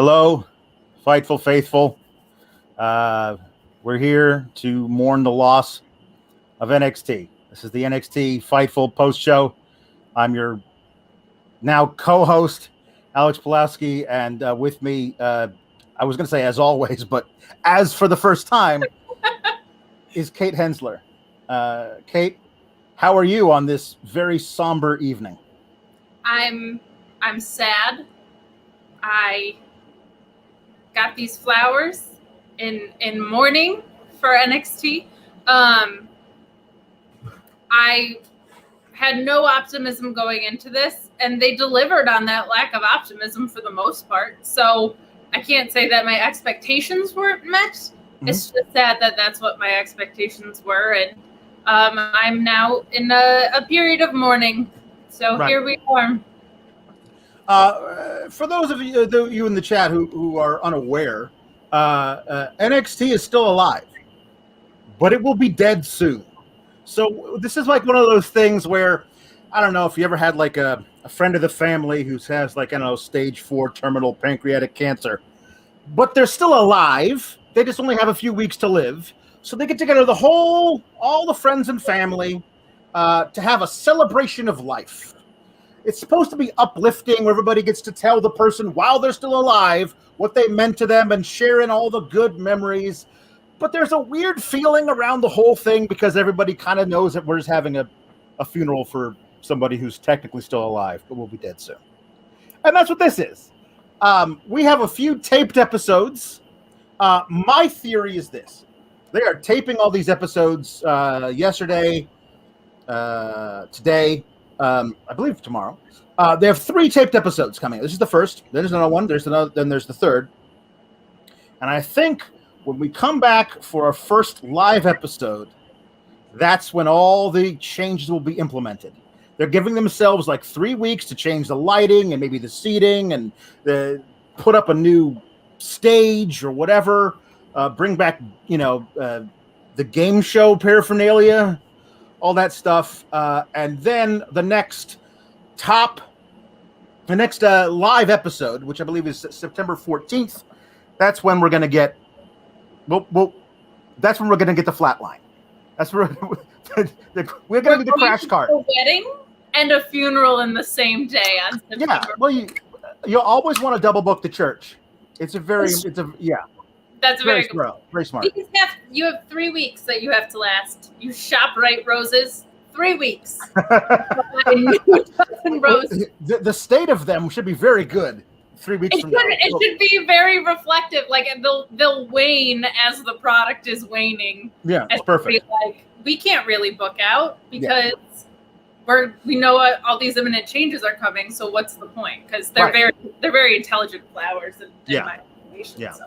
Hello, Fightful faithful. We're here to mourn the loss of NXT. This is the NXT Fightful post show. I'm your now co-host, Alex Pawlowski, and with me, I was going to say as always, but as for the first time, is Kate Hensler. Kate, how are you on this very somber evening? I'm sad. I got these flowers in mourning for NXT. I had no optimism going into this, and they delivered on that lack of optimism for the most part. So I can't say that my expectations weren't met. Mm-hmm. It's just sad that that's what my expectations were, and I'm now in a period of mourning. So right. Here we are. For those of you in the chat who are unaware, NXT is still alive, but it will be dead soon. So this is like one of those things where, I don't know if you ever had like a friend of the family who has like, I don't know, stage 4 terminal pancreatic cancer, but they're still alive. They just only have a few weeks to live. So they get together all the friends and family to have a celebration of life. It's supposed to be uplifting, where everybody gets to tell the person while they're still alive what they meant to them and share in all the good memories. But there's a weird feeling around the whole thing because everybody kind of knows that we're just having a funeral for somebody who's technically still alive, but will be dead soon. And that's what this is. We have a few taped episodes. My theory is this. They are taping all these episodes yesterday, today, I believe tomorrow. They have 3 taped episodes coming. This is the first. There's another one. There's another. Then there's the third. And I think when we come back for our first live episode, that's when all the changes will be implemented. They're giving themselves like 3 weeks to change the lighting and maybe the seating and put up a new stage or whatever. Bring back, the game show paraphernalia. All that stuff, and then the next live episode, which I believe is September 14th. That's when we're going to get. That's when we're going to get the flatline. That's where we're going to get the crash cart. A wedding and a funeral in the same day on September. Yeah, well, you always want to double book the church. That's very smart. Very smart. You have 3 weeks that you have to last. You shop right roses. 3 weeks. Roses. The state of them should be very good. 3 weeks from now. It should be very reflective. Like they'll wane as the product is waning. Yeah, it's perfect. Like we can't really book out because we know all these imminent changes are coming. So what's the point? Because they're very intelligent flowers in my estimation. Yeah. So.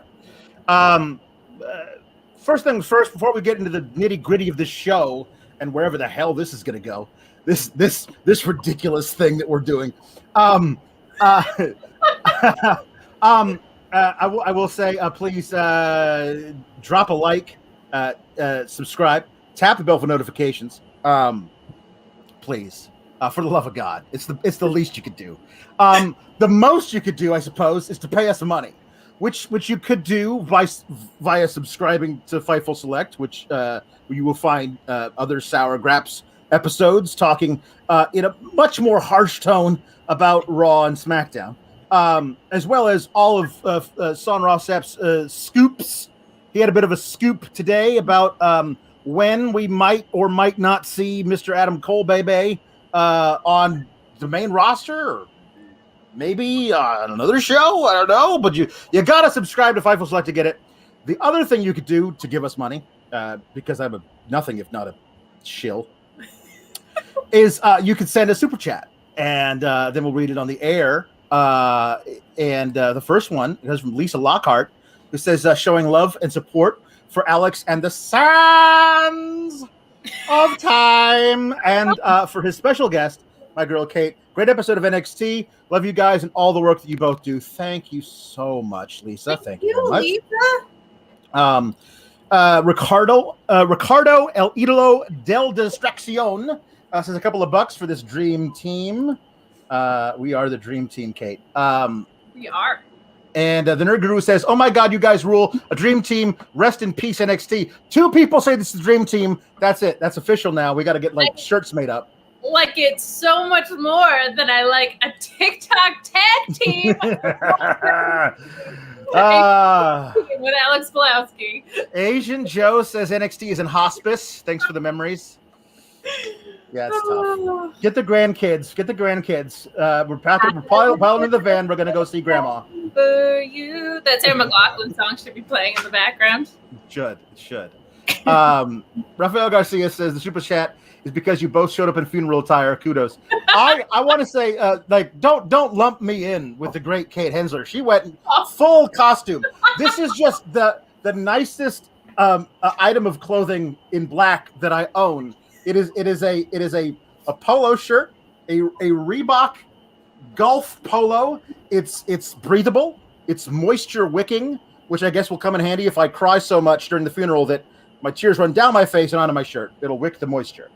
First things first, before we get into the nitty-gritty of this show and wherever the hell this is going to go, this ridiculous thing that we're doing, I will say, please drop a like, subscribe, tap the bell for notifications, please, for the love of God. It's the least you could do. The most you could do, I suppose, is to pay us some money. Which you could do via subscribing to Fightful Select, which you will find other Sour Graps episodes talking in a much more harsh tone about Raw and SmackDown, as well as all of Son Rossep's scoops. He had a bit of a scoop today about when we might or might not see Mr. Adam Cole Bebe on the main roster, or maybe on another show. I don't know, but you got to subscribe to Fightful Select to get it. The other thing you could do to give us money, because I'm nothing if not a shill, is you could send a super chat, and then we'll read it on the air. And the first one is from Lisa Lockhart, who says, showing love and support for Alex and the Sands of Time, and for his special guest, my girl Kate. Great episode of NXT. Love you guys and all the work that you both do. Thank you so much, Lisa. Thank you very much. Lisa. Ricardo El Idolo del Distracción says a couple of bucks for this dream team. We are the dream team, Kate. We are. And the Nerd Guru says, "Oh my God, you guys rule! A dream team. Rest in peace, NXT." 2 people say this is the dream team. That's it. That's official now. We got to get like shirts made up. Like it so much more than I like a TikTok tag team with Alex Pawlowski. Asian Joe says NXT is in hospice. Thanks for the memories. Yeah, it's tough. Get the grandkids. We're piling in the van. We're gonna go see Grandma. For you. That Sarah McLachlan song should be playing in the background. It should. Rafael Garcia says the super chat is because you both showed up in funeral attire. Kudos. I want to say, don't lump me in with the great Kate Hensler. She went full costume. This is just the nicest item of clothing in black that I own. It is a polo shirt, a Reebok golf polo. It's breathable. It's moisture wicking, which I guess will come in handy if I cry so much during the funeral that my tears run down my face and onto my shirt. It'll wick the moisture.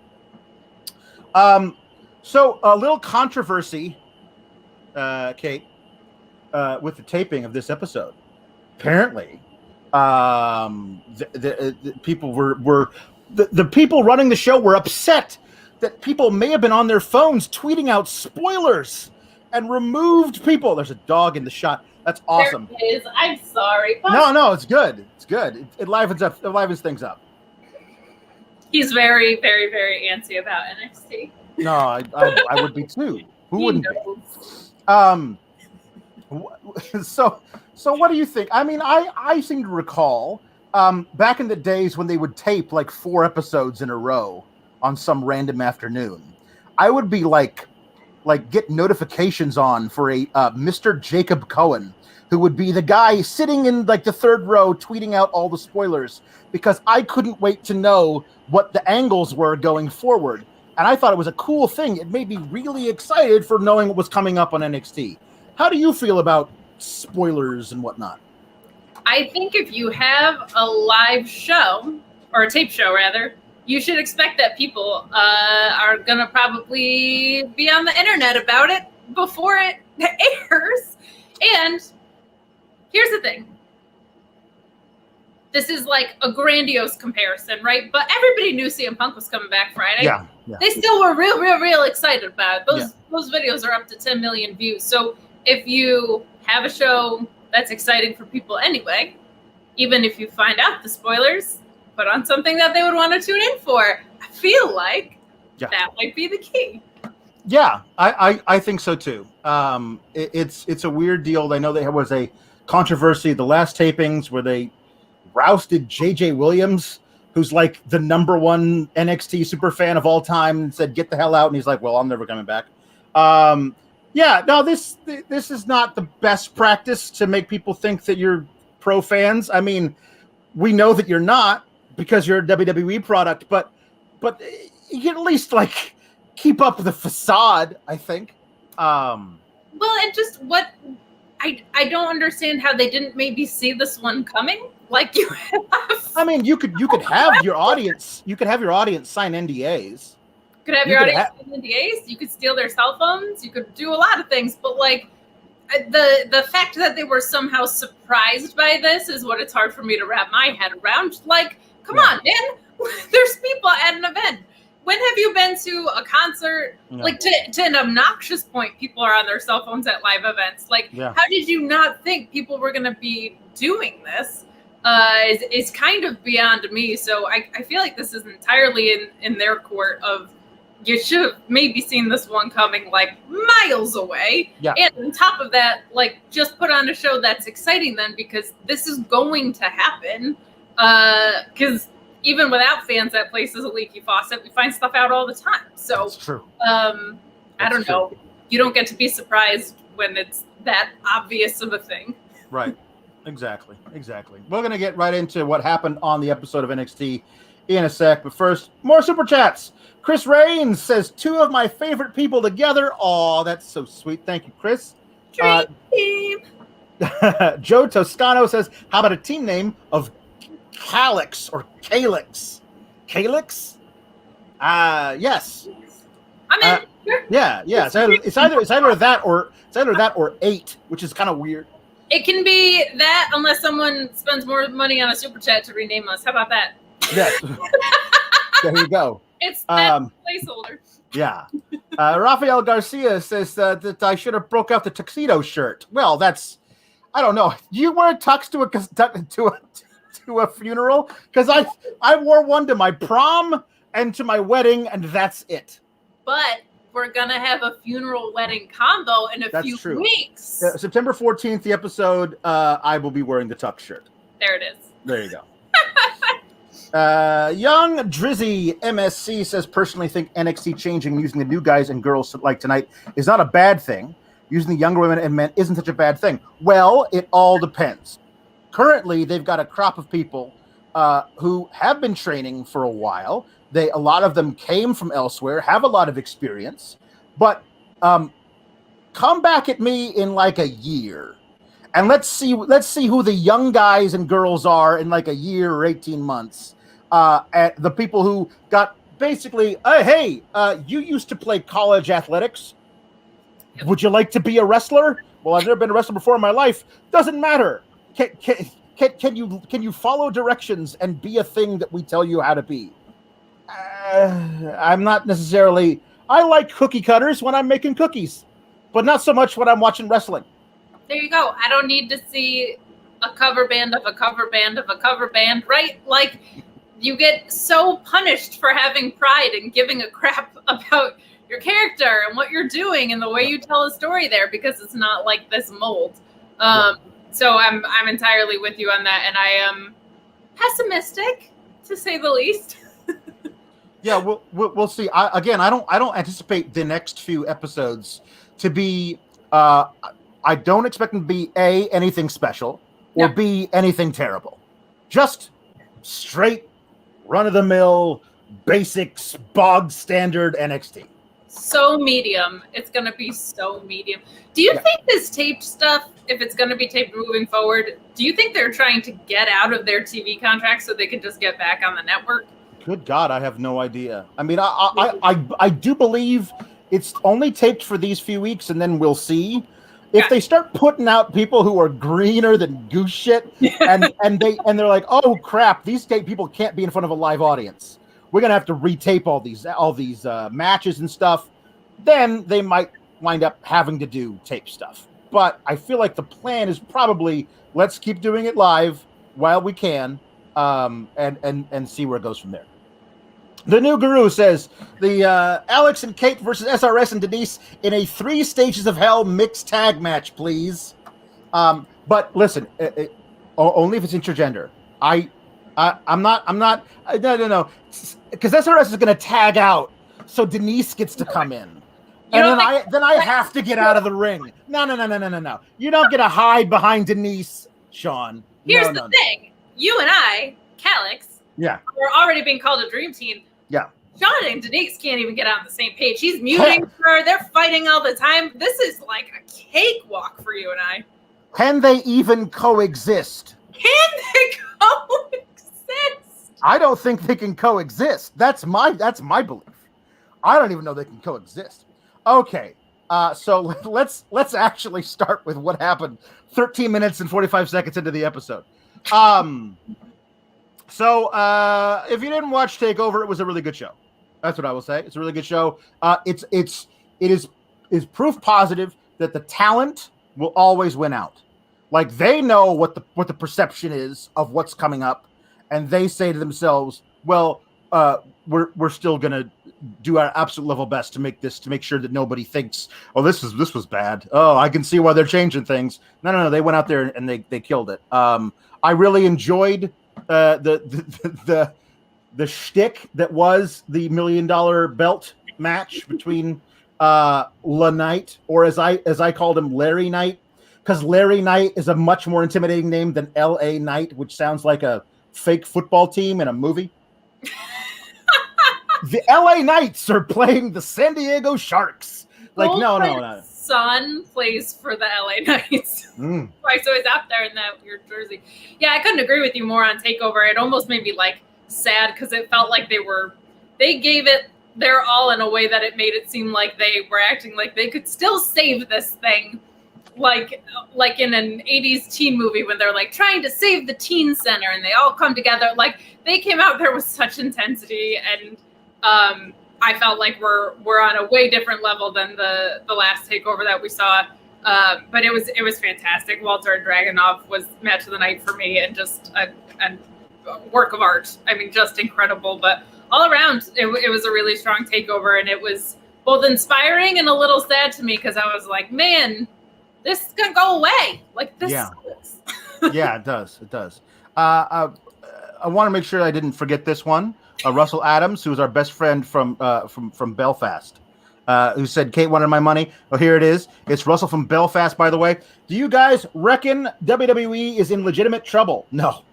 So a little controversy, Kate, with the taping of this episode. Apparently, the people were the people running the show were upset that people may have been on their phones tweeting out spoilers and removed people. There's a dog in the shot. That's awesome. There is. I'm sorry. No, it's good. It's good. It livens things up. He's very, very, very antsy about NXT. No, I would be too. Who wouldn't be? So what do you think? I mean, I seem to recall back in the days when they would tape like 4 episodes in a row on some random afternoon, I would be like get notifications on for a Mr. Jacob Cohen, who would be the guy sitting in like the 3rd row tweeting out all the spoilers because I couldn't wait to know what the angles were going forward. And I thought it was a cool thing. It made me really excited for knowing what was coming up on NXT. How do you feel about spoilers and whatnot? I think if you have a live show, or a tape show rather, you should expect that people are going to probably be on the internet about it before it airs. And here's the thing. This is like a grandiose comparison, right? But everybody knew CM Punk was coming back Friday. Yeah. They still were real excited about it. Those videos are up to 10 million views. So if you have a show that's exciting for people anyway, even if you find out the spoilers, put on something that they would want to tune in for. I feel like that might be the key. Yeah, I think so too. It's a weird deal. I know there was a controversy the last tapings where they rousted JJ Williams, who's like the #1 NXT super fan of all time, and said, "Get the hell out." And he's like, "Well, I'm never coming back." This is not the best practice to make people think that you're pro fans. I mean, we know that you're not because you're a WWE product, but you can at least like keep up the facade, I think. Well, and just what I don't understand how they didn't maybe see this one coming. Like you have. I mean, you could have your audience. You could have your audience sign NDAs. Could have your audience sign NDAs. You could steal their cell phones. You could do a lot of things. But like the fact that they were somehow surprised by this is what it's hard for me to wrap my head around. Like, come on, man. There's people at an event. When have you been to a concert? No. Like to an obnoxious point, people are on their cell phones at live events. Like, how did you not think people were going to be doing this? Is kind of beyond me. So I feel like this is entirely in their court of you should have maybe seen this one coming like miles away. Yeah. And on top of that, like just put on a show that's exciting then because this is going to happen. Because even without fans, that place is a leaky faucet. We find stuff out all the time. So that's true. I don't know. You don't get to be surprised when it's that obvious of a thing. Right. Exactly. We're going to get right into what happened on the episode of NXT in a sec. But first, more super chats. Chris Raines says, 2 of my favorite people together. Oh, that's so sweet. Thank you, Chris. Dream team. Joe Toscano says, how about a team name of Calix or Calix? Calix? Yes. I'm in. Sure. Yeah. It's either that or 8, which is kind of weird. It can be that unless someone spends more money on a super chat to rename us. How about that? Yes. There you go. It's that placeholder. Yeah. Rafael Garcia says that I should have broke out the tuxedo shirt. Well, I don't know. You wear a tux to a funeral? Because I wore one to my prom and to my wedding, and that's it. But we're gonna have a funeral wedding combo in a few weeks. September 14th, the episode. I will be wearing the Tuck shirt. There it is. There you go. Young Drizzy MSC says, personally think NXT changing using the new guys and girls like tonight is not a bad thing. Using the younger women and men isn't such a bad thing. Well, it all depends. Currently, they've got a crop of people who have been training for a while. A lot of them came from elsewhere, have a lot of experience, but come back at me in like a year, and let's see who the young guys and girls are in like a year or 18 months. At the people who got basically, hey, you used to play college athletics. Would you like to be a wrestler? Well, I've never been a wrestler before in my life. Doesn't matter. Can you follow directions and be a thing that we tell you how to be? I'm not necessarily. I like cookie cutters when I'm making cookies, but not so much when I'm watching wrestling. There you go. I don't need to see a cover band of a cover band of a cover band, right? Like, you get so punished for having pride and giving a crap about your character and what you're doing and the way you tell a story there, because it's not like this mold. So I'm entirely with you on that, and I am pessimistic, to say the least. Yeah, we'll see. I don't anticipate the next few episodes to be. I don't expect them to be A, anything special, or B, anything terrible. Just straight, run-of-the-mill, basics, bog standard NXT. So medium. It's going to be so medium. Do you think this taped stuff, if it's going to be taped moving forward, do you think they're trying to get out of their TV contract so they can just get back on the network? Good God, I have no idea. I mean, I do believe it's only taped for these few weeks, and then we'll see. If they start putting out people who are greener than goose shit, and they're like, oh crap, these people can't be in front of a live audience. We're gonna have to retape all these matches and stuff. Then they might wind up having to do tape stuff. But I feel like the plan is probably let's keep doing it live while we can, and see where it goes from there. The new guru says the Alex and Kate versus SRS and Denise in a 3 stages of hell mixed tag match, please. But listen, only if it's intergender. I'm not. No. Because SRS is going to tag out, so Denise gets to come in, and then I have to get out of the ring. No. You don't get to hide behind Denise, Sean. Here's the thing: you and I, Calix, we're already being called a dream team. Yeah. Sean and Denise can't even get on the same page. He's muting her. They're fighting all the time. This is like a cakewalk for you and I. Can they even coexist? Can they coexist? I don't think they can coexist. That's my belief. I don't even know they can coexist. Okay. So let's actually start with what happened 13 minutes and 45 seconds into the episode. So if you didn't watch TakeOver, it was a really good show. That's what I will say. It's a really good show. It is proof positive that the talent will always win out. Like, they know what the perception is of what's coming up, and they say to themselves, well, we're still gonna do our absolute level best to make sure that nobody thinks, oh, this was bad. Oh, I can see why they're changing things. No, they went out there and they killed it. I really enjoyed the shtick that was the $1 million belt match between La Knight, or as I called him, Larry Knight, because Larry Knight is a much more intimidating name than L.A. Knight, which sounds like a fake football team in a movie. The L.A. Knights are playing the San Diego Sharks. Like, no. Son plays for the LA Knights. Right, so he's out there in that weird jersey. Yeah, I couldn't agree with you more on TakeOver. It almost made me like sad because it felt like they gave it their all in a way that it made it seem like they were acting like they could still save this thing like in an 80s teen movie when they're like trying to save the teen center and they all come together. Like they came out there with such intensity, and I felt like we're on a way different level than the last takeover that we saw. But it was fantastic. Walter and Dragunov was match of the night for me, and just a work of art. I mean, just incredible. But all around, it was a really strong takeover, and it was both inspiring and a little sad to me because I was like, man, this is gonna go away. Like this. Yeah, yeah, it does. It does. I want to make sure I didn't forget this one. Russell Adams, who was our best friend from Belfast, who said Kate wanted my money. Oh, here it is. It's Russell from Belfast, by the way. Do you guys reckon WWE is in legitimate trouble? No.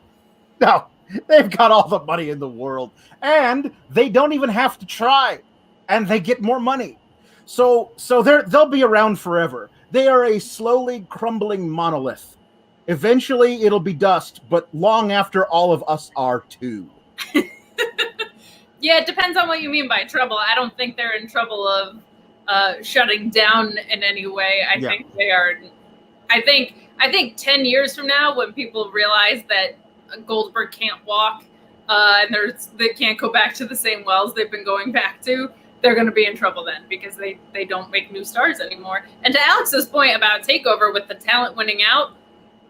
They've got all the money in the world, and they don't even have to try, and they get more money. So they'll be around forever. They are a slowly crumbling monolith. Eventually, it'll be dust, but long after all of us are too. Yeah, it depends on what you mean by trouble. I don't think they're in trouble of shutting down in any way. I think they are. I think 10 years from now, when people realize that Goldberg can't walk and they can't go back to the same wells they've been going back to, they're going to be in trouble then, because they don't make new stars anymore. And to Alex's point about TakeOver with the talent winning out,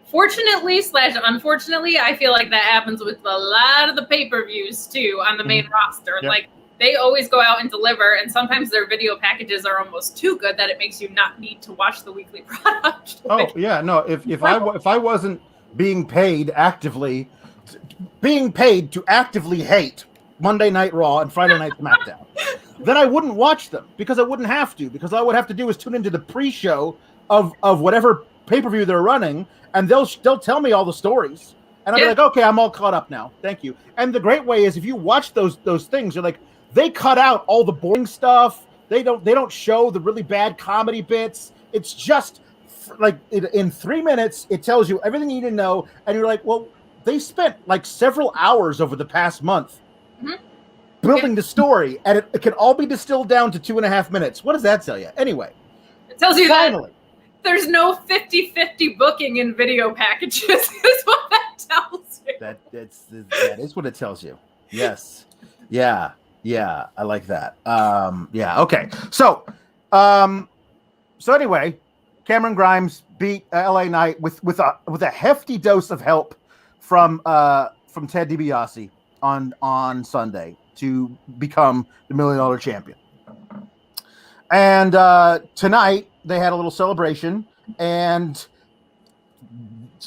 fortunately/unfortunately, I feel like that happens with a lot of the pay-per-views too on the main roster. Yep. Like they always go out and deliver, and sometimes their video packages are almost too good that it makes you not need to watch the weekly product. Oh yeah, no. If I wasn't being paid to actively hate Monday Night Raw and Friday Night SmackDown, then I wouldn't watch them, because I wouldn't have to, because all I would have to do is tune into the pre-show of whatever pay-per-view they're running, and they'll tell me all the stories, and I'll be like, okay, I'm all caught up now, thank you. And the great way is, if you watch those things, you're like, they cut out all the boring stuff. They don't show the really bad comedy bits. It's just like in 3 minutes, it tells you everything you need to know, and you're like, well, they spent like several hours over the past month building the story, and it can all be distilled down to 2.5 minutes. What does that tell you? Anyway, it tells you finally there's no 50-50 booking in video packages. Is what that tells you. That is what it tells you. Yes. Yeah. I like that. Yeah. Okay. So anyway, Cameron Grimes beat LA Knight with a hefty dose of help from Ted DiBiase on Sunday to become the $1 Million Champion. And tonight they had a little celebration, and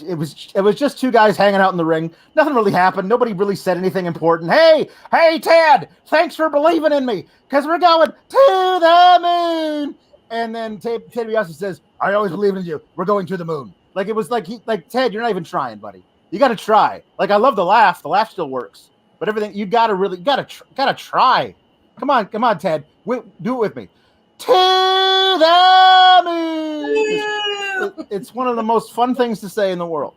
it was just two guys hanging out in the ring. Nothing really happened. Nobody really said anything important. Hey, Ted, thanks for believing in me, because we're going to the moon. And then Ted DiBiase says, I always believed in you. We're going to the moon. Like, it was like Ted, you're not even trying, buddy. You got to try. Like, I love the laugh. The laugh still works. But everything, you got to try. Come on, Ted. Do it with me. To the moon. It's one of the most fun things to say in the world.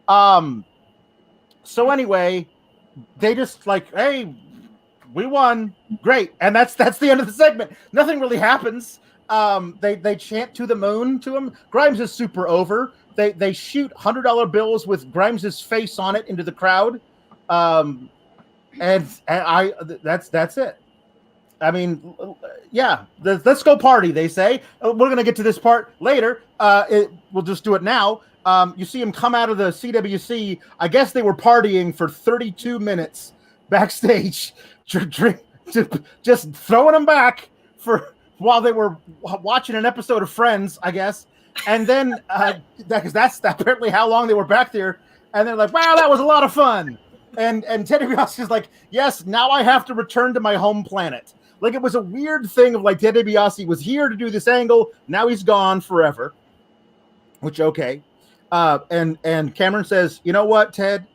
So anyway, they just like, hey, we won. Great. And that's the end of the segment. Nothing really happens. They chant to the moon to him. Grimes is super over. They shoot $100 bills with Grimes's face on it into the crowd. And that's it. I mean, yeah, let's go party, they say. We're going to get to this part later. We'll just do it now. You see him come out of the CWC. I guess they were partying for 32 minutes backstage, just throwing them back while they were watching an episode of Friends, I guess. And then, because that's apparently how long they were back there. And they're like, wow, that was a lot of fun. And Ted DiBiase is like, yes, now I have to return to my home planet. Like, it was a weird thing of like, Ted DiBiase was here to do this angle. Now he's gone forever, which, okay. And Cameron says, you know what, Ted?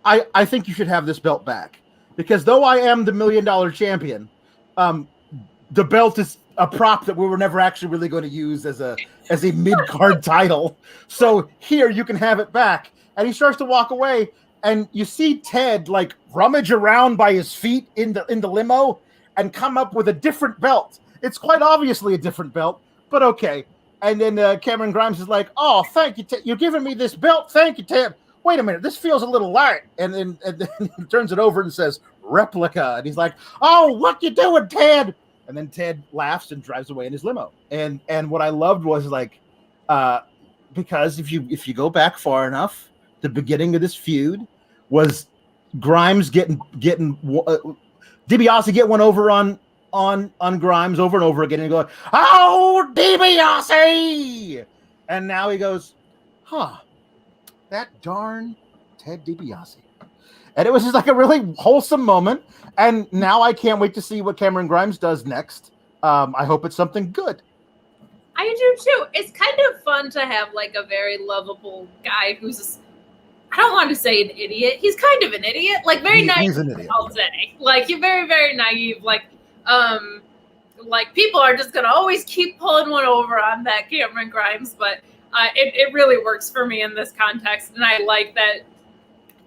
I think you should have this belt back, because though I am the $1 Million Champion, the belt is a prop that we were never actually really going to use as a mid-card title. So here, you can have it back. And he starts to walk away, and you see Ted like rummage around by his feet in the limo and come up with a different belt. It's quite obviously a different belt, but okay. And then Cameron Grimes is like, "Oh, thank you, you're giving me this belt. Thank you, Ted. Wait a minute, this feels a little light." And then he turns it over and says, "Replica." And he's like, "Oh, what you doing, Ted?" And then Ted laughs and drives away in his limo. And what I loved was like, because if you go back far enough, the beginning of this feud was Grimes getting DiBiase get one over on Grimes over and over again and going, "Oh, DiBiase!" And now he goes, "Huh, that darn Ted DiBiase." And it was just like a really wholesome moment. And now I can't wait to see what Cameron Grimes does next. I hope it's something good. I do too. It's kind of fun to have like a very lovable guy who's, I don't want to say an idiot. He's kind of an idiot, like very naive. He's an idiot. I'll say, like, you're very, very naive. Like people are just gonna always keep pulling one over on that Cameron Grimes, but it really works for me in this context, and I like that.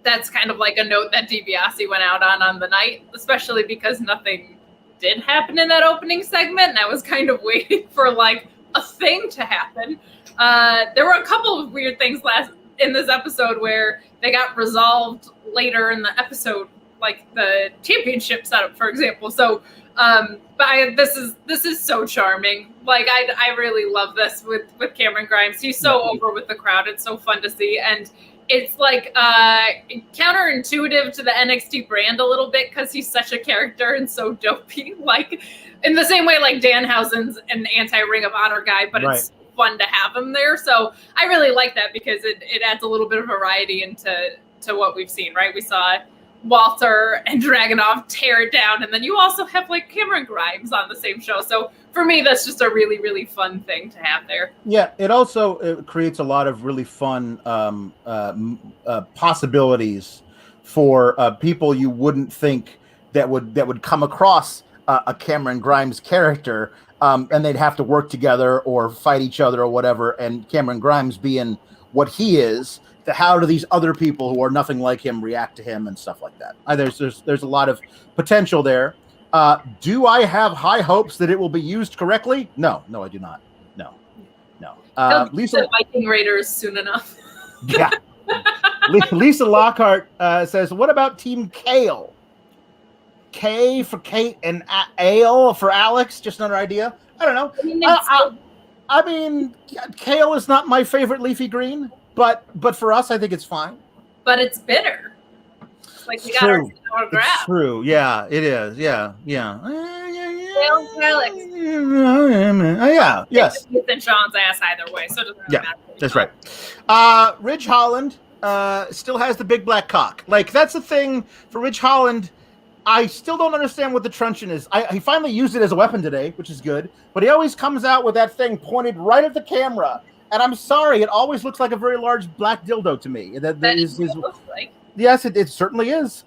That's kind of like a note that DiBiase went out on the night, especially because nothing did happen in that opening segment, and I was kind of waiting for like a thing to happen. There were a couple of weird things in this episode where they got resolved later in the episode, like the championship setup, for example. So, this is so charming. Like I really love this with Cameron Grimes. He's so over with the crowd. It's so fun to see, and it's like counterintuitive to the NXT brand a little bit because he's such a character and so dopey. Like in the same way, like Danhausen's an anti-Ring of Honor guy, but it's fun to have him there. So I really like that because it adds a little bit of variety into what we've seen, right? We saw Walter and Dragunov tear it down, and then you also have like Cameron Grimes on the same show. So for me, that's just a really, really fun thing to have there. Yeah, it creates a lot of really fun possibilities for people you wouldn't think that would come across a Cameron Grimes character, and they'd have to work together or fight each other or whatever. And Cameron Grimes being what he is, how do these other people who are nothing like him react to him and stuff like that? There's a lot of potential there. Do I have high hopes that it will be used correctly? No, I do not. No. Lisa, Viking Raiders soon enough. Yeah. Lisa Lockhart says, "What about Team Kale? K for Kate and Ale for Alex? Just another idea. I don't know. I mean, kale is not my favorite leafy green, but for us, I think it's fine. But it's bitter. Like we got our Graps. It's true. Yeah, it is. Yeah. Kale for Alex. Yeah. Yes. It's Sean's ass either way, so it doesn't really matter. That's right. Ridge Holland still has the big black cock. Like that's the thing for Ridge Holland. I still don't understand what the truncheon is. He finally used it as a weapon today, which is good. But he always comes out with that thing pointed right at the camera. And I'm sorry, it always looks like a very large black dildo to me. That is what it looks like. Yes, it certainly is.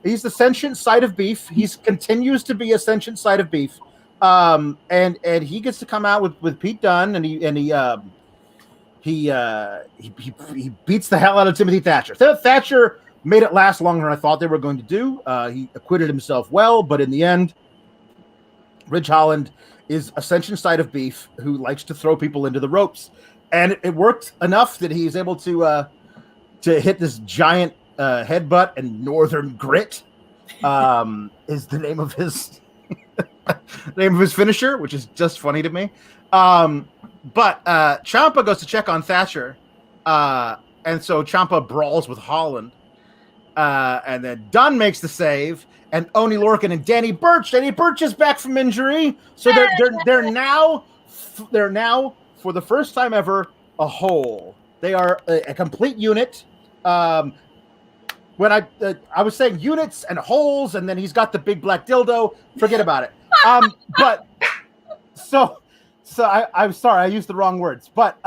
He's the sentient side of beef. He continues to be a sentient side of beef. And he gets to come out with Pete Dunne, and he beats the hell out of Timothy Thatcher. Thatcher made it last longer than I thought they were going to do. He acquitted himself well, but in the end, Ridge Holland is Ascension side of beef who likes to throw people into the ropes. And it worked enough that he's able to hit this giant headbutt, and Northern Grit is the name of his finisher, which is just funny to me. But Ciampa goes to check on Thatcher, and so Ciampa brawls with Holland. And then Dunn makes the save, and Oney Lorcan and Danny Burch. Danny Burch is back from injury, so they're now for the first time ever a whole. They are a complete unit. When I was saying units and holes, and then he's got the big black dildo. Forget about it. But so I'm sorry, I used the wrong words. But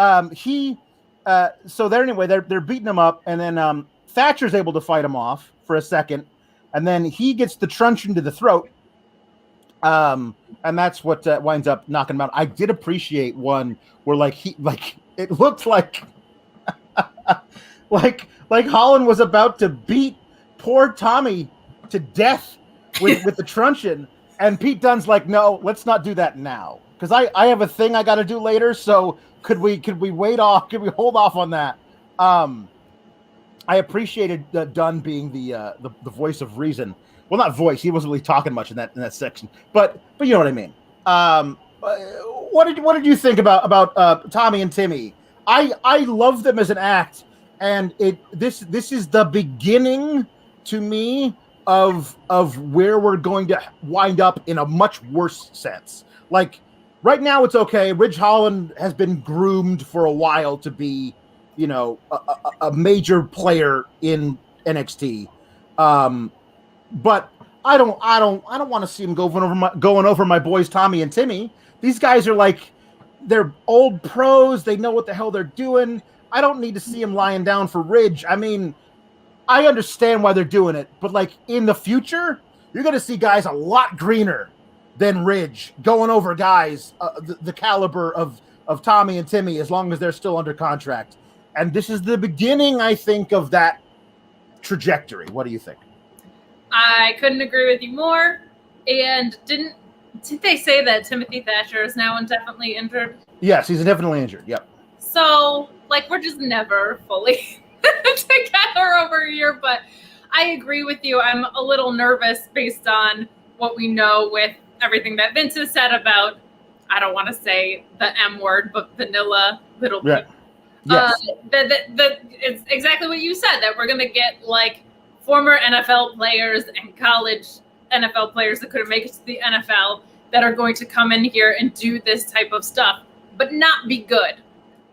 so they're beating him up, and then Thatcher's able to fight him off for a second, and then he gets the truncheon to the throat, and that's what winds up knocking him out. I did appreciate one where it looked like like Holland was about to beat poor Tommy to death with the truncheon, and Pete Dunne's like, "No, let's not do that now," because I have a thing I got to do later. So could we wait off? Could we hold off on that? I appreciated Dunn being the voice of reason. Well, not voice. He wasn't really talking much in that section, but you know what I mean. What did you think about Tommy and Timmy? I love them as an act, and this is the beginning to me of where we're going to wind up in a much worse sense. Like right now, it's okay. Ridge Holland has been groomed for a while to be, a major player in NXT, but I don't want to see him going over my boys Tommy and Timmy. These guys are like, they're old pros. They know what the hell they're doing. I don't need to see him lying down for Ridge. I mean, I understand why they're doing it, but like in the future, you're going to see guys a lot greener than Ridge going over guys the caliber of Tommy and Timmy as long as they're still under contract. And this is the beginning, I think, of that trajectory. What do you think? I couldn't agree with you more. And didn't they say that Timothy Thatcher is now indefinitely injured? Yes, he's indefinitely injured. Yep. So, like, we're just never fully together over here. But I agree with you. I'm a little nervous based on what we know with everything that Vince has said about, I don't want to say the M word, but vanilla little people. Yes. It's exactly what you said, that we're going to get, like, former NFL players and college NFL players that couldn't make it to the NFL that are going to come in here and do this type of stuff, but not be good.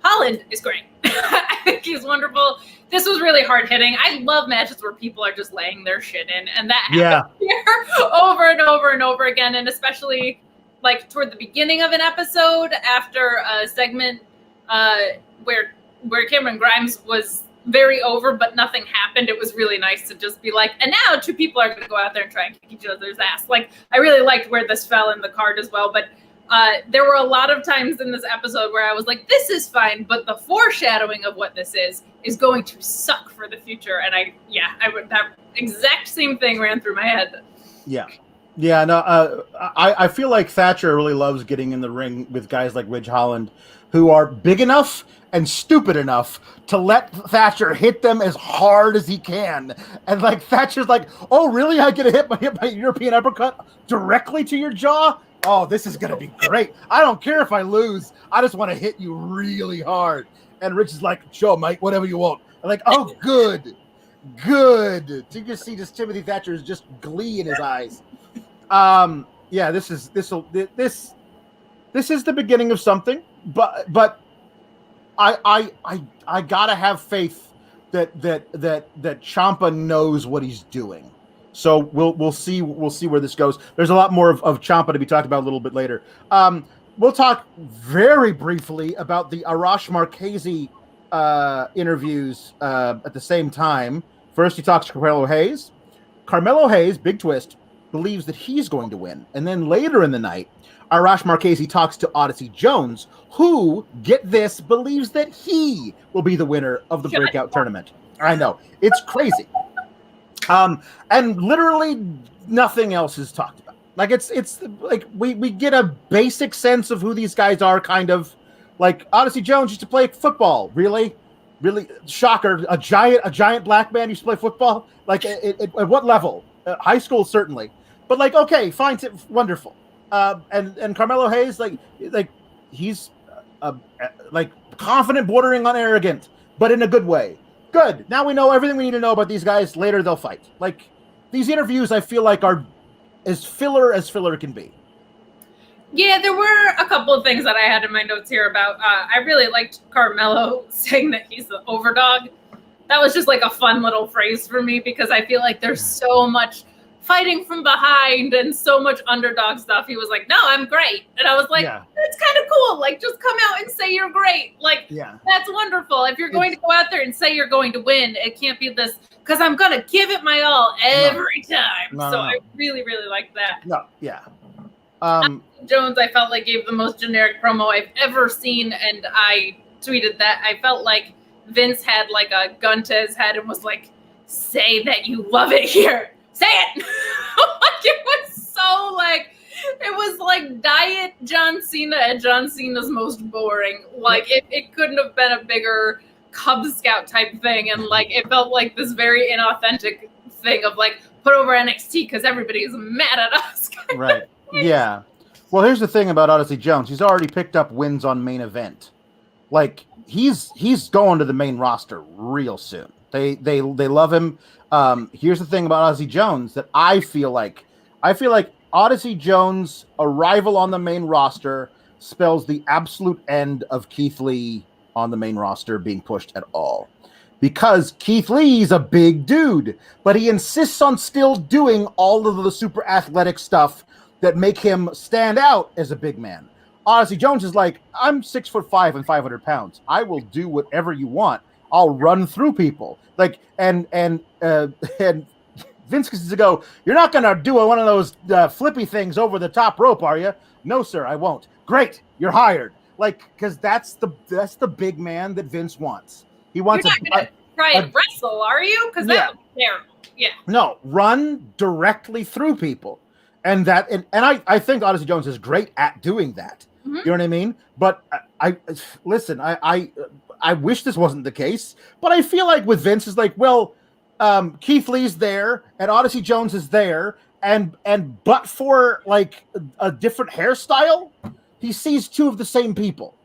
Holland is great. I think he's wonderful. This was really hard hitting. I love matches where people are just laying their shit in, and that happens here over and over and over again, and especially like toward the beginning of an episode after a segment where Cameron Grimes was very over, but nothing happened. It was really nice to just be like, and now two people are going to go out there and try and kick each other's ass. Like, I really liked where this fell in the card as well, but there were a lot of times in this episode where I was like, this is fine, but the foreshadowing of what this is going to suck for the future. And that exact same thing ran through my head. Yeah, no, I feel like Thatcher really loves getting in the ring with guys like Ridge Holland, who are big enough and stupid enough to let Thatcher hit them as hard as he can. And like Thatcher's like, oh, really? I get to hit my European uppercut directly to your jaw? Oh, this is going to be great. I don't care if I lose. I just want to hit you really hard. And Rich is like, sure, mate, whatever you want. I'm like, oh, good. So you can see this Timothy Thatcher's just glee in his eyes. This is the beginning of something, but I gotta have faith that Ciampa knows what he's doing. So we'll see where this goes. There's a lot more of Ciampa to be talked about a little bit later. We'll talk very briefly about the Arash Markazi interviews at the same time. First, he talks to Carmelo Hayes. Carmelo Hayes, big twist, believes that he's going to win. And then later in the night, Arash Markazi talks to Odyssey Jones, who, get this, believes that he will be the winner of the Breakout tournament. I know. It's crazy. And literally nothing else is talked about. Like, it's like we get a basic sense of who these guys are, kind of. Like, Odyssey Jones used to play football. Really? Shocker. A giant black man used to play football? Like, at what level? High school, certainly. But, like, okay, fine, wonderful. And Carmelo Hayes, like he's like confident, bordering on arrogant, but in a good way. Good. Now we know everything we need to know about these guys. Later they'll fight. Like, these interviews, I feel like are as filler can be. Yeah, there were a couple of things that I had in my notes here about. I really liked Carmelo saying that he's the overdog. That was just like a fun little phrase for me, because I feel like there's so much fighting from behind and so much underdog stuff. He was like, no, I'm great. And I was like, that's kind of cool. Like, just come out and say you're great. Like, that's wonderful. If you're going to go out there and say you're going to win, it can't be this, because I'm going to give it my all every time. I really, really like that. Jones, I felt like, gave the most generic promo I've ever seen. And I tweeted that I felt like Vince had like a gun to his head and was like, say that you love it here. Say it. Like, it was so like, It was like Diet John Cena at John Cena's most boring. Like, it couldn't have been a bigger Cub Scout type thing. And, like, it felt like this very inauthentic thing of, like, put over NXT because everybody is mad at us. Right. Yeah. Well, here's the thing about Odyssey Jones. He's already picked up wins on main event. Like, he's going to the main roster real soon. They love him. Here's the thing about Odyssey Jones that I feel like Odyssey Jones' arrival on the main roster spells the absolute end of Keith Lee on the main roster being pushed at all. Because Keith Lee's a big dude, but he insists on still doing all of the super athletic stuff that make him stand out as a big man. Odyssey Jones is like, I'm 6'5" and 500 pounds. I will do whatever you want. I'll run through people. Like, and Vince gets to go, you're not going to do one of those flippy things over the top rope, are you? No, sir, I won't. Great, you're hired. Like, because that's the big man that Vince wants. He wants. You're not going to try and wrestle, are you? Because that would be terrible. Yeah. No, run directly through people, and I think Odyssey Jones is great at doing that. Mm-hmm. You know what I mean? But I listen. I wish this wasn't the case, but I feel like with Vince is like, well. Keith Lee's there and Odyssey Jones is there and but for like a different hairstyle, he sees two of the same people.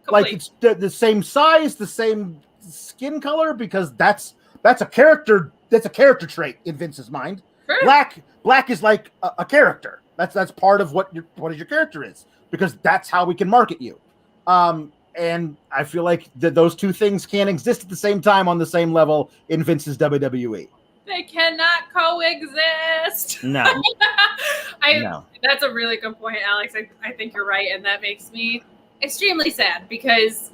Complete. Like it's the same size, the same skin color, because that's a character trait in Vince's mind. Sure. Black is like a character. That's part of what your character is, because that's how we can market you. And I feel like those two things can't exist at the same time on the same level in Vince's WWE. They cannot coexist. No. No. That's a really good point, Alex. I think you're right. And that makes me extremely sad because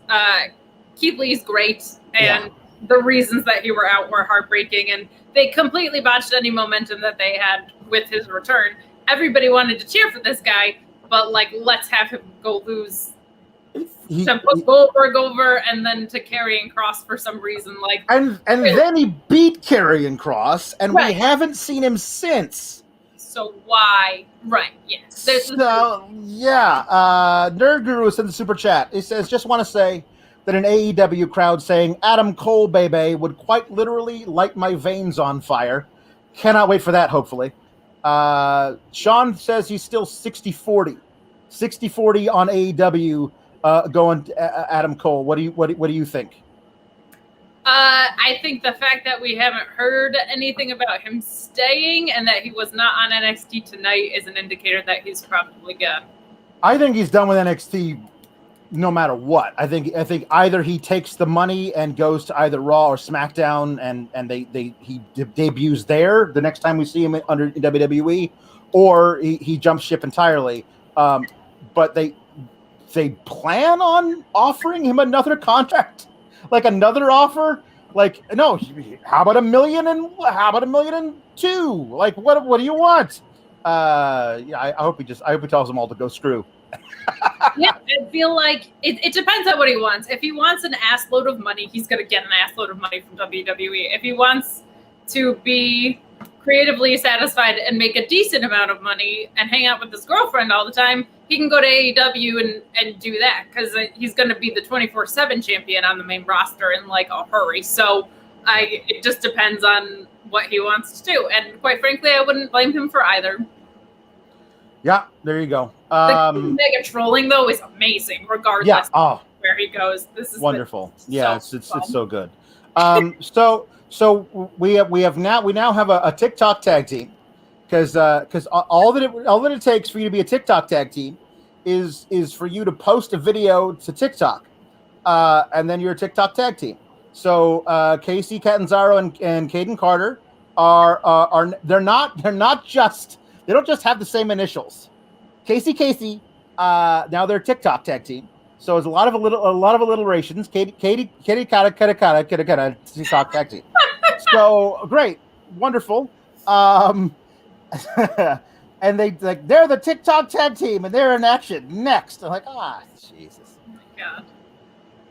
Keith Lee's great. And the reasons that he were out were heartbreaking. And they completely botched any momentum that they had with his return. Everybody wanted to cheer for this guy, but like, let's have him go lose. To put Goldberg over and then to Karrion Kross for some reason, like, and then he beat Karrion Kross, and we haven't seen him since. So why? Right? Yes. Nerd Guru sent the super chat. He says, "Just want to say that an AEW crowd saying Adam Cole, baby, would quite literally light my veins on fire. Cannot wait for that. Hopefully." Sean says he's still 60-40 on AEW. Going to Adam Cole. What do you think? I think the fact that we haven't heard anything about him staying and that he was not on NXT tonight is an indicator that he's probably gone. I think he's done with NXT no matter what. I think either he takes the money and goes to either Raw or SmackDown and he debuts there the next time we see him in WWE, or he jumps ship entirely. But they plan on offering him another contract, like another offer. Like, no, how about $1 million and how about $1.2 million? Like, what do you want? I hope he tells them all to go screw. Yeah, I feel like it depends on what he wants. If he wants an ass load of money, he's gonna get an ass load of money from WWE. If he wants to be creatively satisfied and make a decent amount of money and hang out with his girlfriend all the time, he can go to AEW and do that, because he's going to be the 24/7 champion on the main roster in like a hurry. So it just depends on what he wants to do. And quite frankly, I wouldn't blame him for either. Yeah, there you go. The mega trolling though is amazing, regardless of where he goes. This is wonderful. Yeah, it's so good. So we now have a TikTok tag team, because all that it takes for you to be a TikTok tag team is for you to post a video to TikTok, and then you're a TikTok tag team. So Casey Catanzaro and Caden Carter they don't just have the same initials. Casey. Now they're a TikTok tag team. So it's a lot of alliterations. Katie, TikTok tag team. So great, wonderful. And they're the TikTok tag team, and they're in action next. I'm like, Jesus. Oh my God.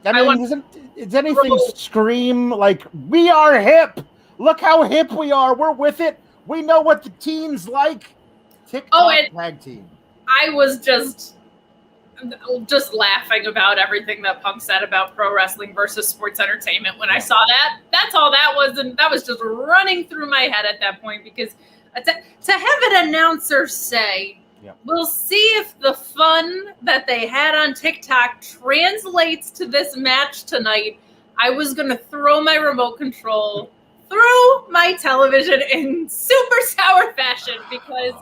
I mean, does anything scream like, we are hip? Look how hip we are. We're with it. We know what the teens like. TikTok tag team. I was just laughing about everything that Punk said about pro wrestling versus sports entertainment when I saw that. That's all that was, and that was just running through my head at that point, because to have an announcer say, we'll see if the fun that they had on TikTok translates to this match tonight. I was going to throw my remote control through my television in super sour fashion, because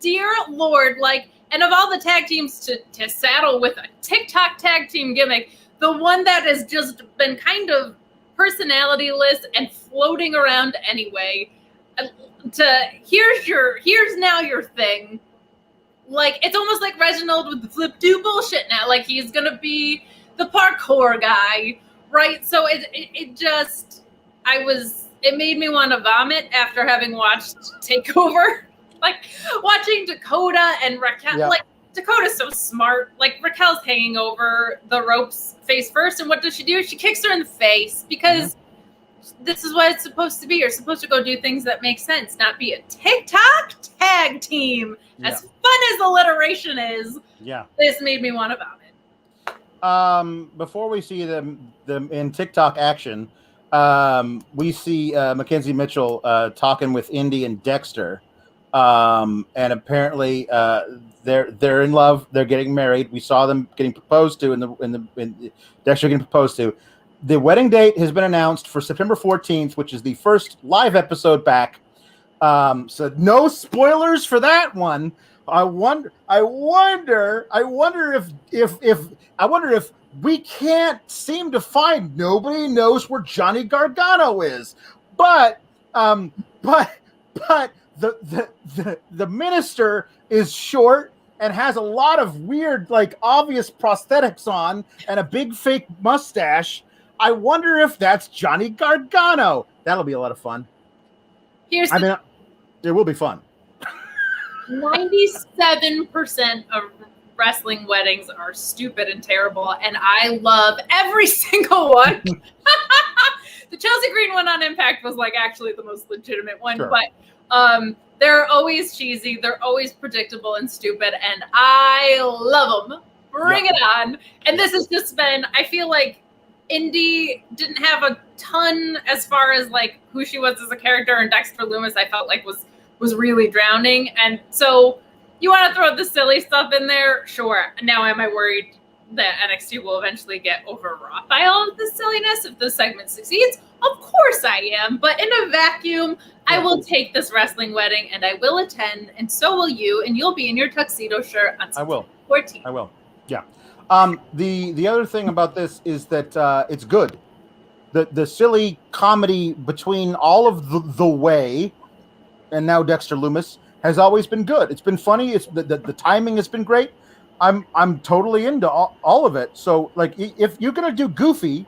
dear Lord, like, and of all the tag teams to saddle with a TikTok tag team gimmick, the one that has just been kind of personality-less and floating around anyway, here's now your thing. Like, it's almost like Reginald with the flip do bullshit now. Like, he's gonna be the parkour guy, right? So it made me want to vomit after having watched TakeOver. Like, watching Dakota and Raquel, like, Dakota's so smart. Like, Raquel's hanging over the ropes face first, and what does she do? She kicks her in the face, because this is what it's supposed to be. You're supposed to go do things that make sense, not be a TikTok tag team. As fun as alliteration is, this made me want to vomit. Before we see them in TikTok action, we see Mackenzie Mitchell talking with Indy and Dexter. And apparently they're in love. They're getting married. We saw them getting proposed to in Dexter getting proposed to. The wedding date has been announced for September 14th, which is the first live episode back. So no spoilers for that one. I wonder if we can't seem to find. Nobody knows where Johnny Gargano is, but the minister is short and has a lot of weird, like, obvious prosthetics on and a big fake mustache. I wonder if that's Johnny Gargano. That'll be a lot of fun. It will be fun. 97% of wrestling weddings are stupid and terrible, and I love every single one. The Chelsea Green one on Impact was, like, actually the most legitimate one, but they're always cheesy, they're always predictable and stupid, and I love them. Bring it on. And this has just been, I feel like Indy didn't have a ton as far as, like, who she was as a character, and Dexter Lumis I felt like was really drowning. And so you want to throw the silly stuff in there? Sure. Now, am I worried that NXT will eventually get overwrought by all of the silliness if the segment succeeds? Of course I am. But in a vacuum, I will take this wrestling wedding, and I will attend, and so will you, and you'll be in your tuxedo shirt on September 14th. I will. Yeah. The other thing about this is that it's good. The silly comedy between all of the way and now Dexter Lumis has always been good. It's been funny. It's the timing has been great. I'm totally into all of it. So, like, if you're gonna do goofy,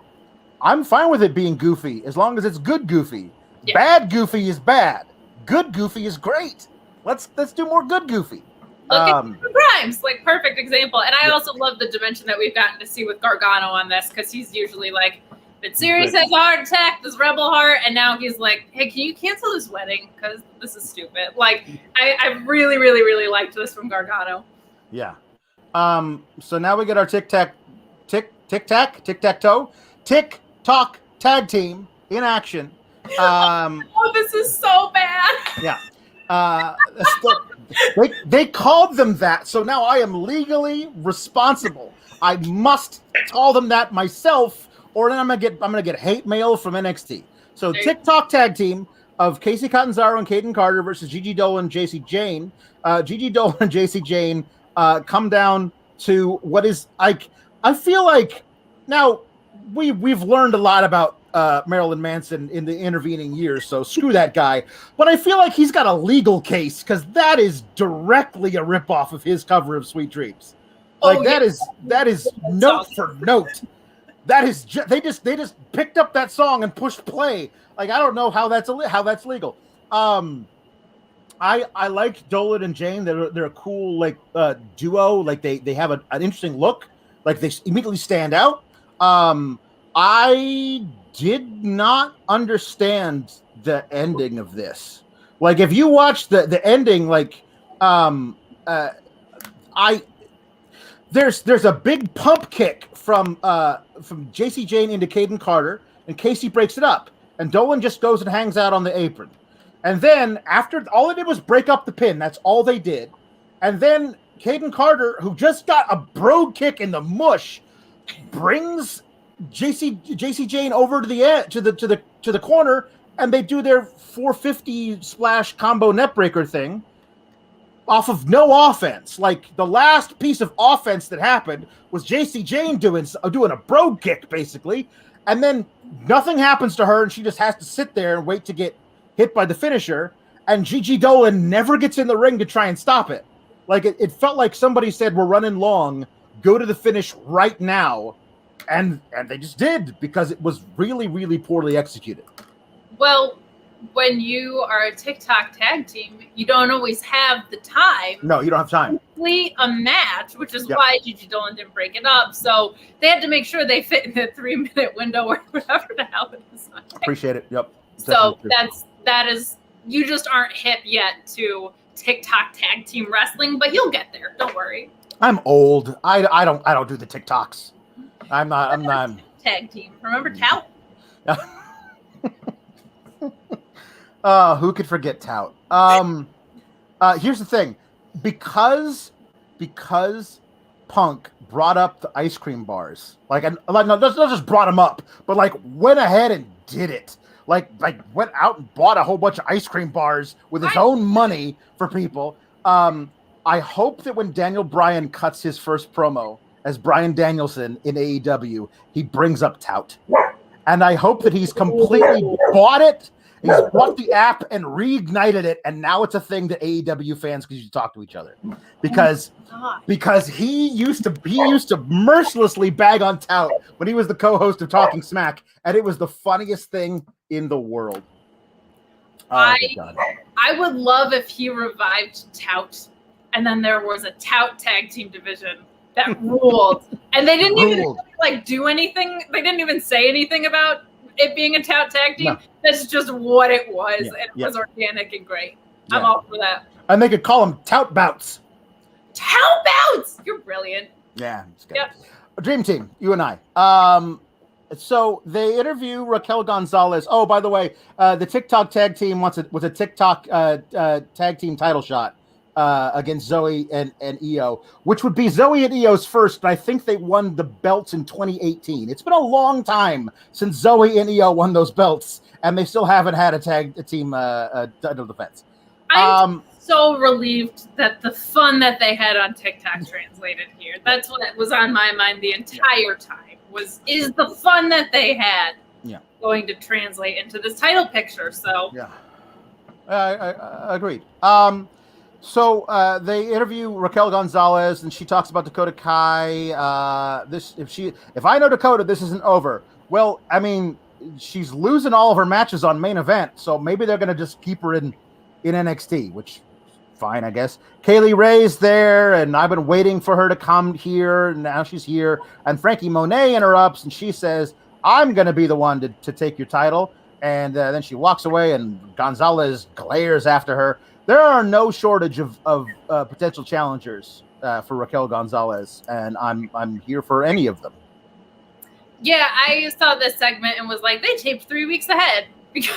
I'm fine with it being goofy as long as it's good goofy. Yeah. Bad goofy is bad. Good goofy is great. Let's do more good goofy. Look at Grimes, like, perfect example. And I also love the dimension that we've gotten to see with Gargano on this, because he's usually like, but Sirius has a heart attack, this rebel heart, and now he's like, hey, can you cancel this wedding? Because this is stupid. Like, I really, really, really liked this from Gargano. Yeah. So now we get our tic-tac-toe, TikTok tag team in action. Oh, this is so bad. Yeah. They called them that, so now I am legally responsible. I must call them that myself, or then I'm gonna get hate mail from NXT. So TikTok tag team of Casey Catanzaro and Caden Carter versus Gigi Dolan and JC Jane. Gigi Dolan and JC Jane come down to what is, like, I feel like now we've learned a lot about Marilyn Manson in the intervening years, so screw that guy. But I feel like he's got a legal case, because that is directly a ripoff of his cover of Sweet Dreams. Like, that is note for note. That is they just picked up that song and pushed play. Like, I don't know how that's legal. I like Dolan and Jane. They're a cool, like, duo. Like, they have an interesting look. Like, they immediately stand out. I did not understand the ending of this. Like, if you watch the ending, like, there's a big pump kick from JC Jane into Caden Carter, and Casey breaks it up, and Dolan just goes and hangs out on the apron. And then after all they did was break up the pin, that's all they did. And then Caden Carter, who just got a brogue kick in the mush, brings JC Jane over to the edge, to the corner, and they do their 450 splash combo neckbreaker thing off of no offense. Like, the last piece of offense that happened was JC Jane doing a brogue kick, basically, and then nothing happens to her, and she just has to sit there and wait to get hit by the finisher, and Gigi Dolan never gets in the ring to try and stop it. Like, it felt like somebody said, we're running long, go to the finish right now, and they just did, because it was really, really poorly executed. Well, when you are a TikTok tag team, you don't always have the time. No, you don't have time. To complete a match, which is why Gigi Dolan didn't break it up. So they had to make sure they fit in the 3-minute window or whatever the hell it is. Appreciate it. Yep. So that is, you just aren't hip yet to TikTok tag team wrestling, but you'll get there. Don't worry. I'm old. I don't do the TikToks. I'm not tag team. Remember Tout? Who could forget Tout? Here's the thing, because Punk brought up the ice cream bars, not just brought them up, but like went ahead and did it. Like went out and bought a whole bunch of ice cream bars with his own money for people. I hope that when Daniel Bryan cuts his first promo as Bryan Danielson in AEW, he brings up Tout. And I hope that he's completely bought it. He's bought the app and reignited it, and now it's a thing that AEW fans can talk to each other. Because he used to mercilessly bag on Tout when he was the co-host of Talking Smack, and it was the funniest thing in the world. I would love if he revived Tout, and then there was a Tout tag team division that ruled, and they didn't even do anything. They didn't even say anything about it being a Tout tag team. No. That's just what it was, and it was organic and great. Yeah. I'm all for that. And they could call them Tout Bouts. Tout Bouts! You're brilliant. Yeah, it's good. Yep. Dream Team, you and I. So they interview Raquel Gonzalez. Oh, by the way, the TikTok tag team was a TikTok tag team title shot against Zoe and Io, which would be Zoe and Io's first, but I think they won the belts in 2018. It's been a long time since Zoe and Io won those belts, and they still haven't had a team title defense. I'm so relieved that the fun that they had on TikTok translated here. That's what was on my mind the entire time. Is the fun that they had going to translate into this title picture? So I agreed. So they interview Raquel Gonzalez, and she talks about Dakota Kai. If I know Dakota, this isn't over. Well, I mean, she's losing all of her matches on main event, so maybe they're going to just keep her in NXT, which fine, I guess. KayLee Ray's there, and I've been waiting for her to come here, and now she's here. And Frankie Monet interrupts, and she says, I'm going to be the one to take your title. And then she walks away, and Gonzalez glares after her. There are no shortage of potential challengers for Raquel Gonzalez, and I'm here for any of them. Yeah, I saw this segment and was like, they taped 3 weeks ahead. Because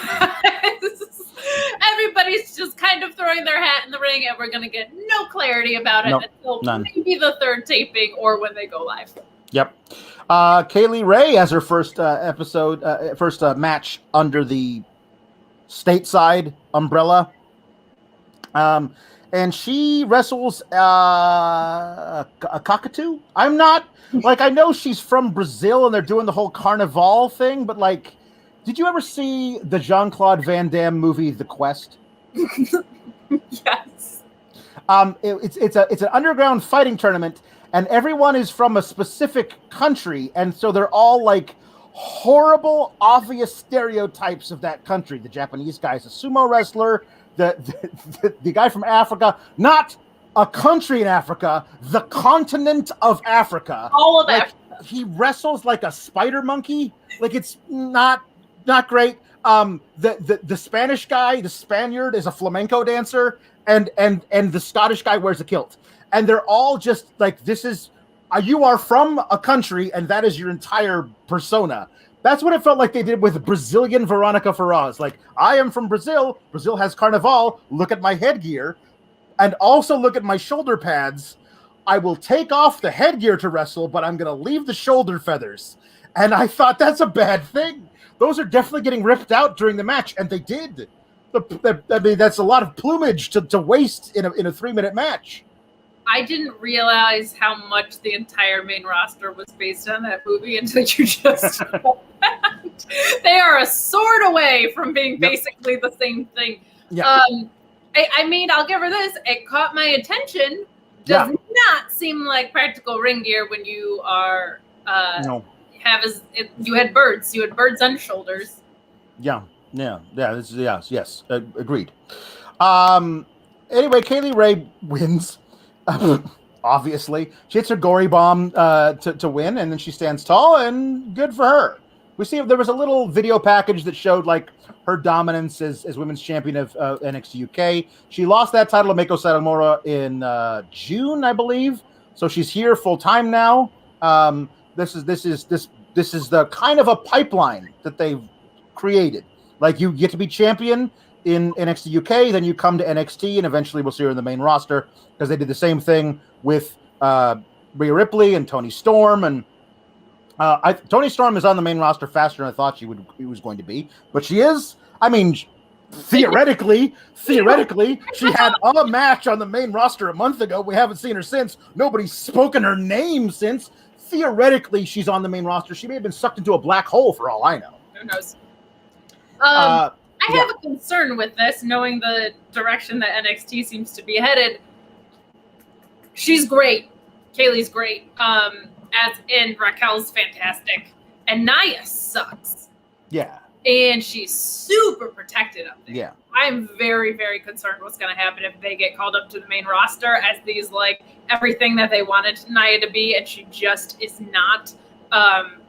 everybody's just kind of throwing their hat in the ring, and we're going to get no clarity about it until maybe the third taping or when they go live. Yep. KayLee Ray has her first match under the stateside umbrella. And she wrestles a cockatoo. I'm not, I know she's from Brazil and they're doing the whole carnival thing, but did you ever see the Jean-Claude Van Damme movie, The Quest? Yes. It's an underground fighting tournament, and everyone is from a specific country, and so they're all horrible, obvious stereotypes of that country. The Japanese guy's a sumo wrestler. The guy from Africa, not a country in Africa, the continent of Africa. All of Africa. He wrestles like a spider monkey. It's not great. The Spanish guy, the Spaniard, is a flamenco dancer, and the Scottish guy wears a kilt. and they're all just like, this is you are from a country, and that is your entire persona. That's what it felt like they did with Brazilian Veronica Ferraz. Like, I am from Brazil. Brazil has Carnival. Look at my headgear. And also look at my shoulder pads. I will take off the headgear to wrestle, but I'm going to leave the shoulder feathers. And I thought, that's a bad thing. Those are definitely getting ripped out during the match, and they did. I mean, that's a lot of plumage to waste in a 3-minute match. I didn't realize how much the entire main roster was based on that movie until you just They are a sword away from being basically the same thing. Yeah. I mean, I'll give her this. It caught my attention. Does not seem like practical ring gear when you are no. You had birds. You had birds on shoulders. Yeah. Yes. Agreed. Anyway, KayLee Ray wins. Obviously, she hits her gory bomb to win, and then she stands tall, and good for her. We see there was a little video package that showed like her dominance as women's champion of NXT UK. She lost that title to Meiko Satomura in June, I believe. So she's here full time now. This is the kind of a pipeline that they've created. Like, you get to be champion in NXT UK, then you come to NXT, and eventually we'll see her in the main roster, because they did the same thing with Rhea Ripley and Toni Storm. And Toni Storm is on the main roster faster than I thought she was going to be, but she is. I mean, theoretically, she had a match on the main roster a month ago. We haven't seen her since. Nobody's spoken her name since. Theoretically, she's on the main roster. She may have been sucked into a black hole for all I know. Who knows? I have a concern with this, knowing the direction that NXT seems to be headed. She's great. KayLee's great. As in, Raquel's fantastic. And Nia sucks. Yeah. And she's super protected up there. Yeah. I'm very, very concerned what's going to happen if they get called up to the main roster as these, like, everything that they wanted Nia to be, and she just is not.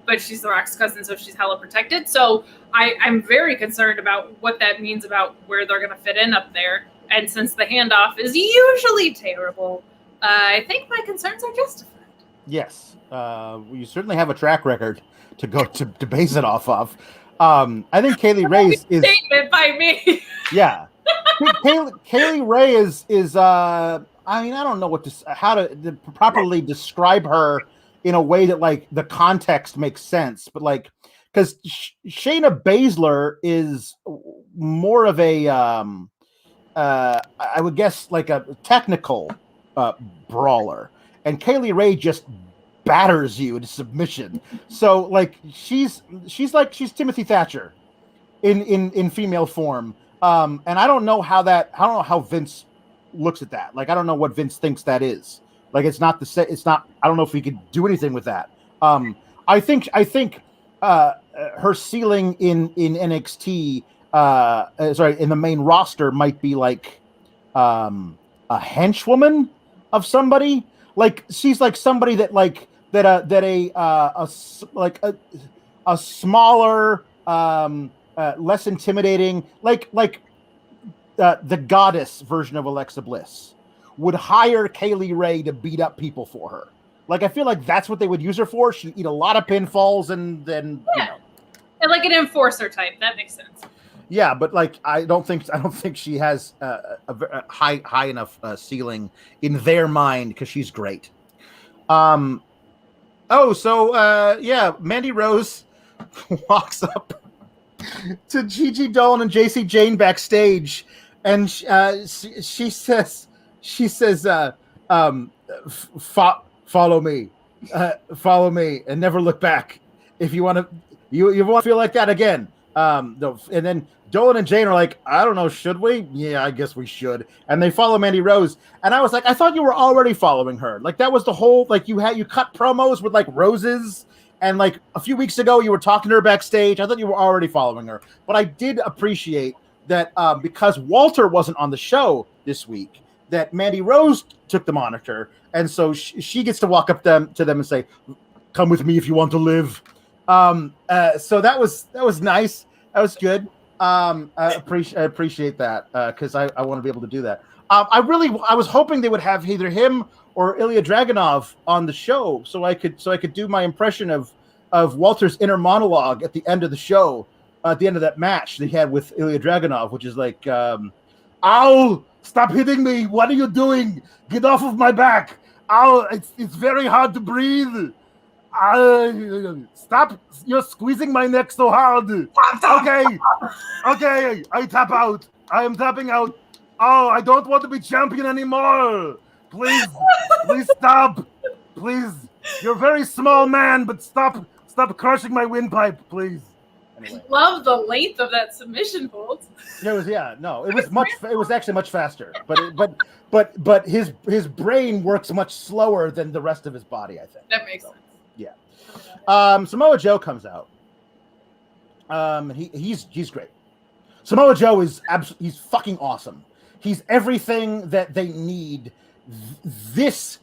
But she's The Rock's cousin, so she's hella protected. So I'm very concerned about what that means about where they're going to fit in up there. And since the handoff is usually terrible, I think my concerns are justified. Yes. You certainly have a track record to go to base it off of. I think KayLee Ray is statement by me. Yeah. KayLee Ray is I mean, I don't know how to properly describe her in a way that, like, the context makes sense, but, like, because Shayna Baszler is more of a I would guess, like, a technical brawler, and KayLee Ray just batters you into submission. So, like, she's Timothy Thatcher in female form. And I don't know how Vince looks at that. Like, I don't know what Vince thinks that is. Like, it's not. I don't know if he could do anything with that. I think her ceiling in NXT, in the main roster, might be like a henchwoman of somebody. Like, she's like somebody that a smaller, less intimidating, like the goddess version of Alexa Bliss would hire KayLee Ray to beat up people for her. Like, I feel like that's what they would use her for. She'd eat a lot of pinfalls, and then and like an enforcer type. That makes sense. Yeah, but, like, I don't think she has a high enough ceiling in their mind, because she's great. Mandy Rose walks up to Gigi Dolan and JC Jane backstage, and she says, follow me, and never look back. If you want to, you want to feel like that again. And then Dolan and Jane are like, I don't know, should we? Yeah, I guess we should. And they follow Mandy Rose. And I was like, I thought you were already following her. Like, that was the whole, like, you cut promos with, like, roses. And, like, a few weeks ago, you were talking to her backstage. I thought you were already following her. But I did appreciate that because Walter wasn't on the show this week, that Mandy Rose took the monitor. And so she gets to walk up to them and say, come with me if you want to live. So that was nice. That was good. I appreciate that because I want to be able to do that. I was hoping they would have either him or Ilya Dragunov on the show, so I could do my impression of Walter's inner monologue at the end of the show, at the end of that match they had with Ilya Dragunov, which is like, "Ow! Stop hitting me! What are you doing? Get off of my back! Ow! It's very hard to breathe. Stop! You're squeezing my neck so hard. Okay, I tap out. I am tapping out. Oh, I don't want to be champion anymore. Please stop. Please, you're a very small man, but stop crushing my windpipe, please." Anyway. I love the length of that submission hold. It was actually much faster, but his brain works much slower than the rest of his body, I think. That makes sense. Yeah. Samoa Joe comes out. He's great. Samoa Joe he's fucking awesome. He's everything that they need. This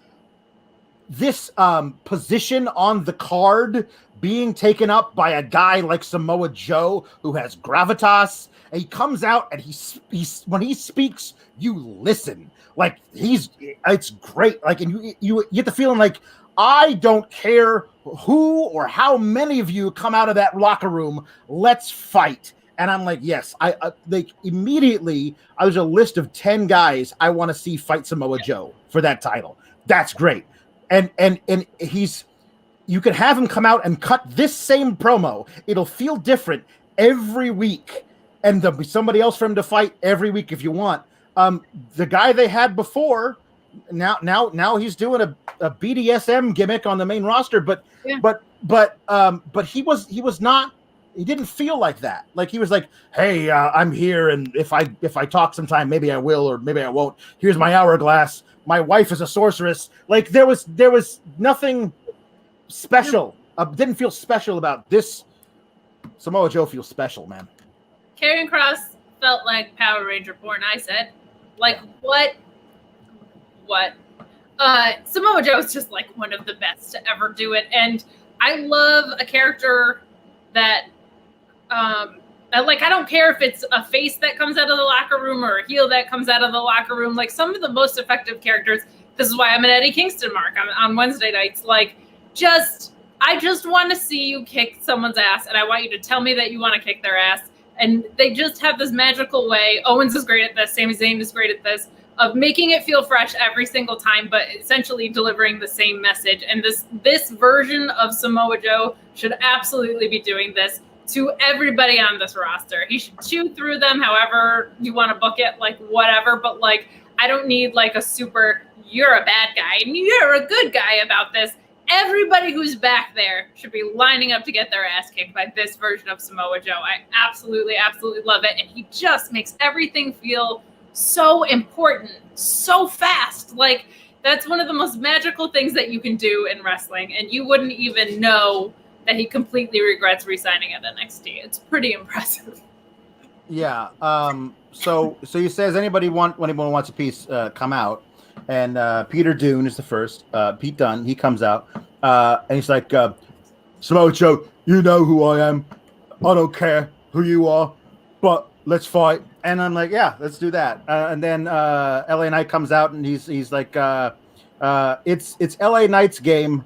position on the card being taken up by a guy like Samoa Joe who has gravitas, and he comes out and he's when he speaks, you listen. Like it's great. Like, and you get the feeling like, I don't care who or how many of you come out of that locker room, let's fight. And I'm like, yes, I like immediately. I was a list of 10 guys I want to see fight Samoa Joe for that title. That's great. And you can have him come out and cut this same promo. It'll feel different every week, and there'll be somebody else for him to fight every week if you want. The guy they had before, now he's doing a BDSM gimmick on the main roster, but he was not. He didn't feel like that. Like he was like, "Hey, I'm here, and if I talk sometime, maybe I will, or maybe I won't. Here's my hourglass. My wife is a sorceress." Like there was nothing special. Didn't feel special about this. Samoa Joe feels special, man. Karrion Kross felt like Power Ranger porn. I said, like, what? Samoa Joe is just like one of the best to ever do it, and I love a character that. I don't care if it's a face that comes out of the locker room or a heel that comes out of the locker room. Like some of the most effective characters. This is why I'm an Eddie Kingston mark on Wednesday nights. Like, I just want to see you kick someone's ass, and I want you to tell me that you want to kick their ass. And they just have this magical way. Owens is great at this. Sami Zayn is great at this, of making it feel fresh every single time, but essentially delivering the same message. And this version of Samoa Joe should absolutely be doing this to everybody on this roster. He should chew through them however you want to book it, like whatever. But like, I don't need like a super, you're a bad guy and you're a good guy about this. Everybody who's back there should be lining up to get their ass kicked by this version of Samoa Joe. I absolutely, absolutely love it. And he just makes everything feel so important, so fast. Like, that's one of the most magical things that you can do in wrestling. And you wouldn't even know that he completely regrets re-signing at NXT. It's pretty impressive. Yeah. So you say, does anyone wants a piece come out? And Peter Dunne is the first. Pete Dunne, he comes out, and he's like, Samoa Joe, you know who I am. I don't care who you are, but let's fight. And I'm like, yeah, let's do that. And then LA Knight comes out, and he's like, it's LA Knight's game.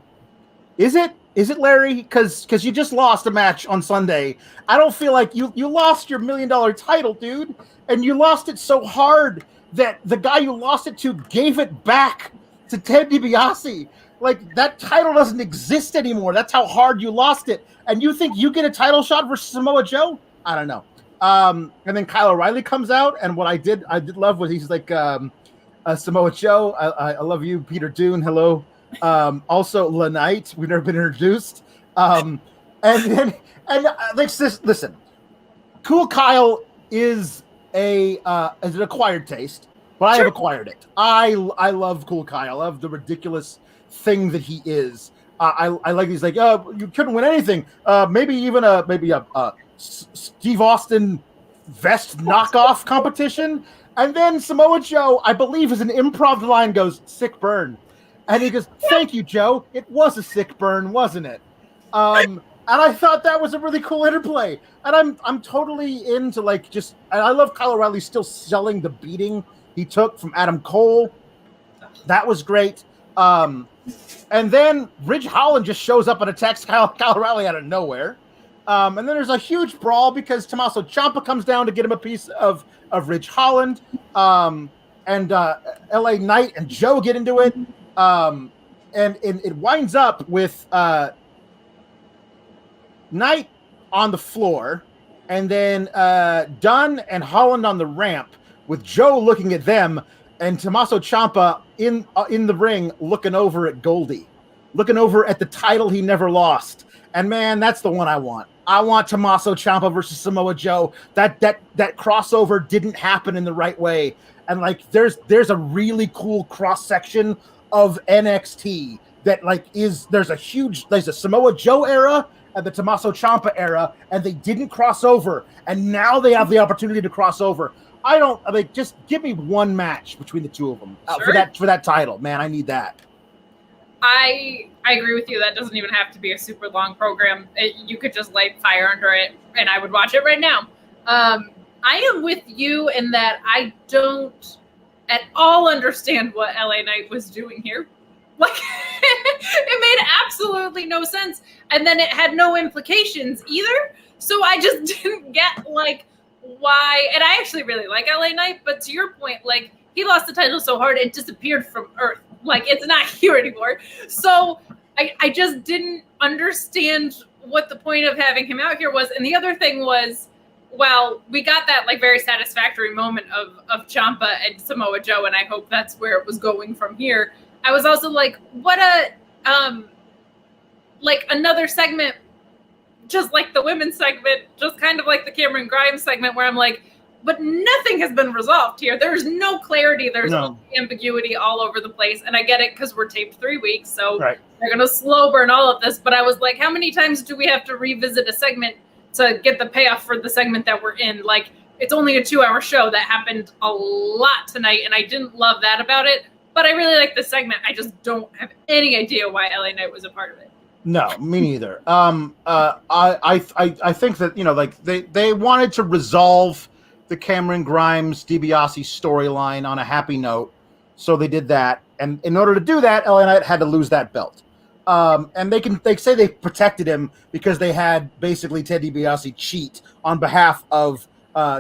Is it? Is it, Larry? Because you just lost a match on Sunday. I don't feel like you lost your $1 million title, dude, and you lost it so hard that the guy you lost it to gave it back to Ted DiBiase. Like, that title doesn't exist anymore. That's how hard you lost it. And you think you get a title shot versus Samoa Joe? I don't know. And then Kyle O'Reilly comes out, and what I did love was he's like, Samoa Joe, I love you, Peter Dunne, hello. Also La Knight, we've never been introduced. And listen, Cool Kyle is an acquired taste, but I have acquired it. I love Cool Kyle. I love the ridiculous thing that he is. I like he's like, you couldn't win anything. Maybe even a Steve Austin vest knockoff competition. And then Samoa Joe, I believe, is an improv line goes, sick burn. And he goes, thank you, Joe. It was a sick burn, wasn't it? And I thought that was a really cool interplay. And I'm totally into, like, just, and I love Kyle O'Reilly still selling the beating he took from Adam Cole. That was great. And then Ridge Holland just shows up and attacks Kyle O'Reilly out of nowhere. And then there's a huge brawl because Tommaso Ciampa comes down to get him a piece of Ridge Holland. And LA Knight and Joe get into it. And it winds up with Knight on the floor, and then Dunn and Holland on the ramp, with Joe looking at them, and Tommaso Ciampa in the ring looking over at Goldie, looking over at the title he never lost. And man, that's the one I want. I want Tommaso Ciampa versus Samoa Joe. That crossover didn't happen in the right way. And like there's a really cool cross section of NXT that like there's a Samoa Joe era and the Tommaso Ciampa era, and they didn't cross over, and now they have the opportunity to cross over. Just give me one match between the two of them for that title, man. I need that. I agree with you. That doesn't even have to be a super long program. You could just light fire under it, and I would watch it right now. I am with you in that I don't at all understand what LA Knight was doing here. Like, it made absolutely no sense. And then it had no implications either. So I just didn't get, like, why. And I actually really like LA Knight. But to your point, like, he lost the title so hard, it disappeared from Earth. Like, it's not here anymore. So I just didn't understand what the point of having him out here was. And the other thing was, well, we got that like very satisfactory moment of Ciampa and Samoa Joe, and I hope that's where it was going from here. I was also like, what a like another segment, just like the women's segment, just kind of like the Cameron Grimes segment, where I'm like, but nothing has been resolved here. There's no clarity. There's no ambiguity all over the place. And I get it because we're taped 3 weeks, so they're going to slow burn all of this. But I was like, how many times do we have to revisit a segment to get the payoff for the segment that we're in? Like, it's only a 2-hour show. That happened a lot tonight, and I didn't love that about it. But I really like this segment. I just don't have any idea why LA Knight was a part of it. No, me neither. I think that, you know, like they wanted to resolve the Cameron Grimes DiBiase storyline on a happy note, so they did that. And in order to do that, LA Knight had to lose that belt. And they say they protected him because they had basically Ted DiBiase cheat on behalf of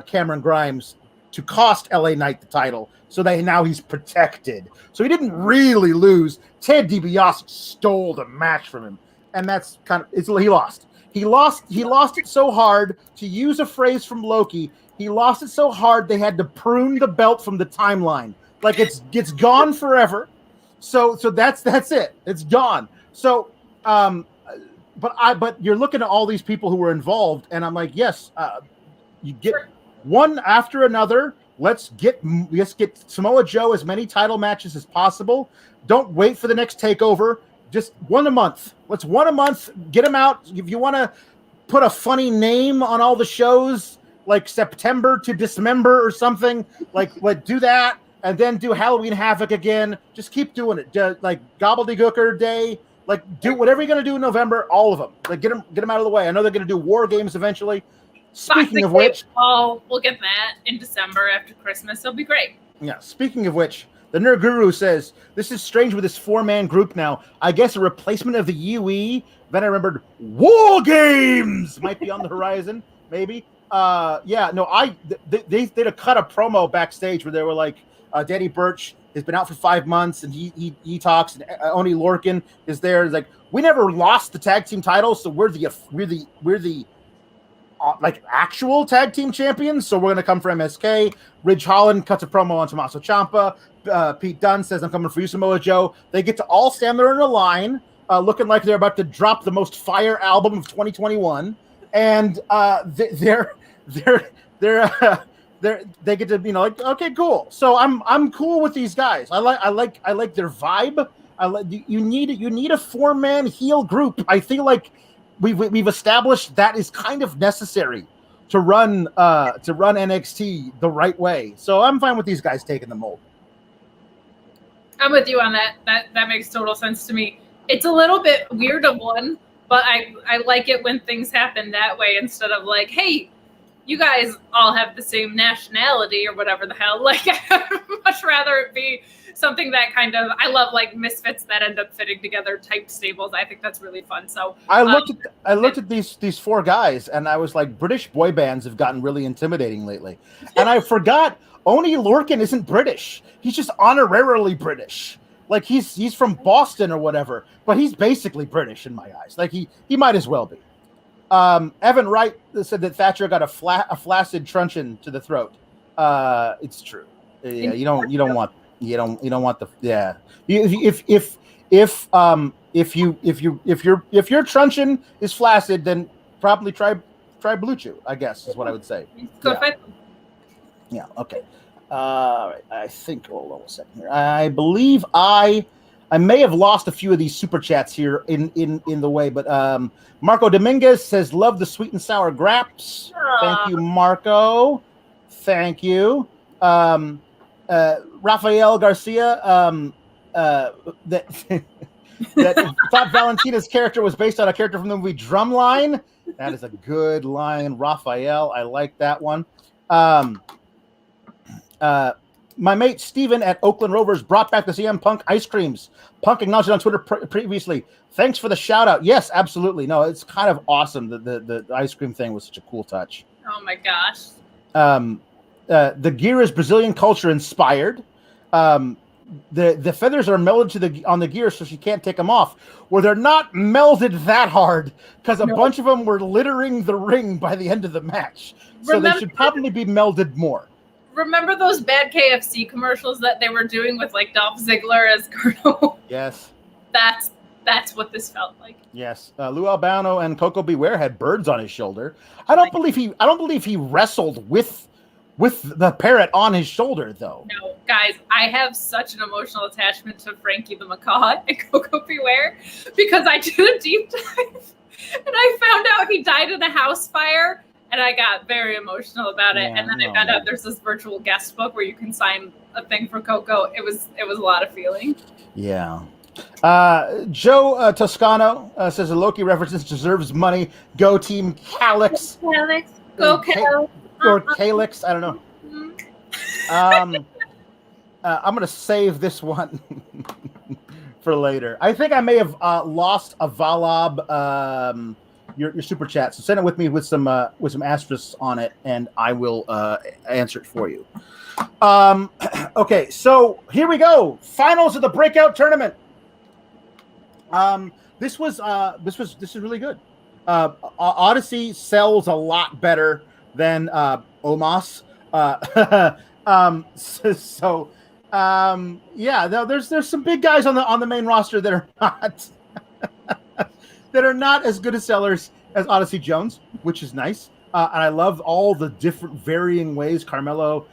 Cameron Grimes to cost LA Knight the title. So now he's protected. So he didn't really lose. Ted DiBiase stole the match from him, and that's he lost. He lost it so hard, to use a phrase from Loki. He lost it so hard they had to prune the belt from the timeline. Like it's gone forever. So that's it. It's gone. So, but you're looking at all these people who were involved, and I'm like, yes, you get one after another. Let's get Samoa Joe as many title matches as possible. Don't wait for the next takeover. Just one a month. Let's one a month. Get them out. If you want to put a funny name on all the shows, like September to Dismember or something, like do that, and then do Halloween Havoc again. Just keep doing it. Like Gobbledygooker Day. Like, do whatever you're going to do in November, all of them. Like, get them out of the way. I know they're going to do War Games eventually. Speaking of which... we'll get that in December after Christmas. It'll be great. Yeah, speaking of which, the Nerd Guru says, this is strange with this 4-man group now. I guess a replacement of the UE. Then I remembered War Games might be on the horizon, maybe. They cut a promo backstage where they were like, Danny Burch has been out for 5 months, and he talks, and Oni Lorcan is there. It's like, we never lost the tag team titles, so we're the like actual tag team champions. So we're gonna come for MSK. Ridge Holland cuts a promo on Tommaso Ciampa. Pete Dunne says, "I'm coming for you, Samoa Joe." They get to all stand there in a line, looking like they're about to drop the most fire album of 2021, and they get to, you know, like, okay, cool. So I'm cool with these guys. I like their vibe. You need a 4-man heel group. I feel like we've established that is kind of necessary to run NXT the right way. So I'm fine with these guys taking the mold. I'm with you on that. That makes total sense to me. It's a little bit weird of one, but I like it when things happen that way instead of like, hey, you guys all have the same nationality or whatever the hell. Like, I'd much rather it be something that kind of, I love like misfits that end up fitting together type stables. I think that's really fun. So I looked at these four guys and I was like, British boy bands have gotten really intimidating lately. And I forgot Oni Lorcan isn't British. He's just honorarily British. Like he's from Boston or whatever, but he's basically British in my eyes. Like he might as well be. Evan Wright said that Thatcher got a flaccid truncheon to the throat. It's true. Yeah, you don't want the if your truncheon is flaccid, then probably try Blue Chew, I guess is what I would say. Yeah. Okay. All right. I think. Hold on a second here. I believe I may have lost a few of these super chats here in the way, but Marco Dominguez says, "Love the sweet and sour Graps." Thank you, Marco. Thank you. Rafael Garcia that thought Valentina's character was based on a character from the movie Drumline. That is a good line, Rafael. I like that one. My mate Steven at Oakland Rovers brought back the CM Punk ice creams. Punk acknowledged it on Twitter previously. Thanks for the shout out. Yes, absolutely. No, it's kind of awesome. The ice cream thing was such a cool touch. Oh my gosh. The gear is Brazilian culture inspired. The feathers are melded on the gear, so she can't take them off. Well, they're not melded that hard because a bunch of them were littering the ring by the end of the match. So they should probably be melded more. Remember those bad KFC commercials that they were doing with like Dolph Ziggler as Colonel? Yes. That's what this felt like. Yes. Lou Albano and Coco Beware had birds on his shoulder. I don't believe he wrestled with the parrot on his shoulder, though. No, guys, I have such an emotional attachment to Frankie the Macaw and Coco Beware because I did a deep dive and I found out he died in a house fire. And I got very emotional about it. Yeah, and then I found out there's this virtual guest book where you can sign a thing for Coco. It was a lot of feeling. Yeah. Joe Toscano says the Loki references deserves money. Go Team Calix. Calix. Go Cal. Or Calix. I don't know. I'm going to save this one for later. I think I may have lost a Valab your super chat, so send it with me with some asterisks on it, and I will answer it for you. Okay, so here we go. Finals of the Breakout tournament. This is really good. Odyssey sells a lot better than Omos. There's some big guys on the main roster that are not. That are not as good as sellers as Odyssey Jones, which is nice. And I love all the different varying ways Carmelo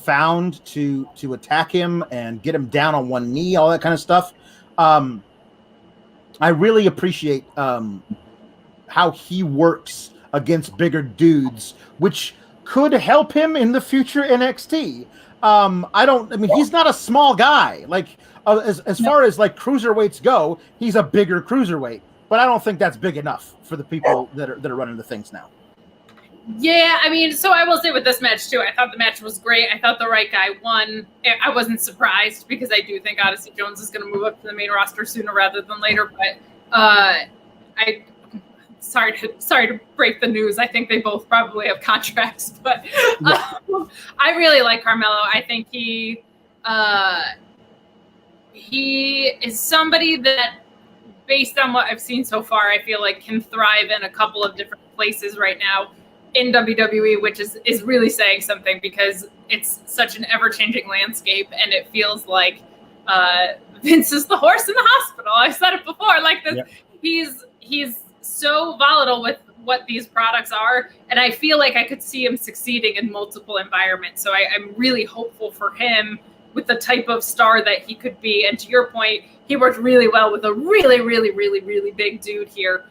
found to attack him and get him down on one knee, all that kind of stuff. I really appreciate how he works against bigger dudes, which could help him in the future NXT. He's not a small guy. Like as far as like cruiserweights go, he's a bigger cruiserweight. But I don't think that's big enough for the people that are running the things now. Yeah, I mean, so I will say with this match, too, I thought the match was great. I thought the right guy won. I wasn't surprised because I do think Odyssey Jones is going to move up to the main roster sooner rather than later. But sorry to break the news. I think they both probably have contracts. But I really like Carmelo. I think he is somebody that, based on what I've seen so far, I feel like can thrive in a couple of different places right now in WWE, which is really saying something because it's such an ever-changing landscape, and it feels like Vince is the horse in the hospital. I've said it before, like this. Yep. He's so volatile with what these products are, and I feel like I could see him succeeding in multiple environments. So I'm really hopeful for him with the type of star that he could be. And to your point, he worked really well with a really, really, really, really big dude here,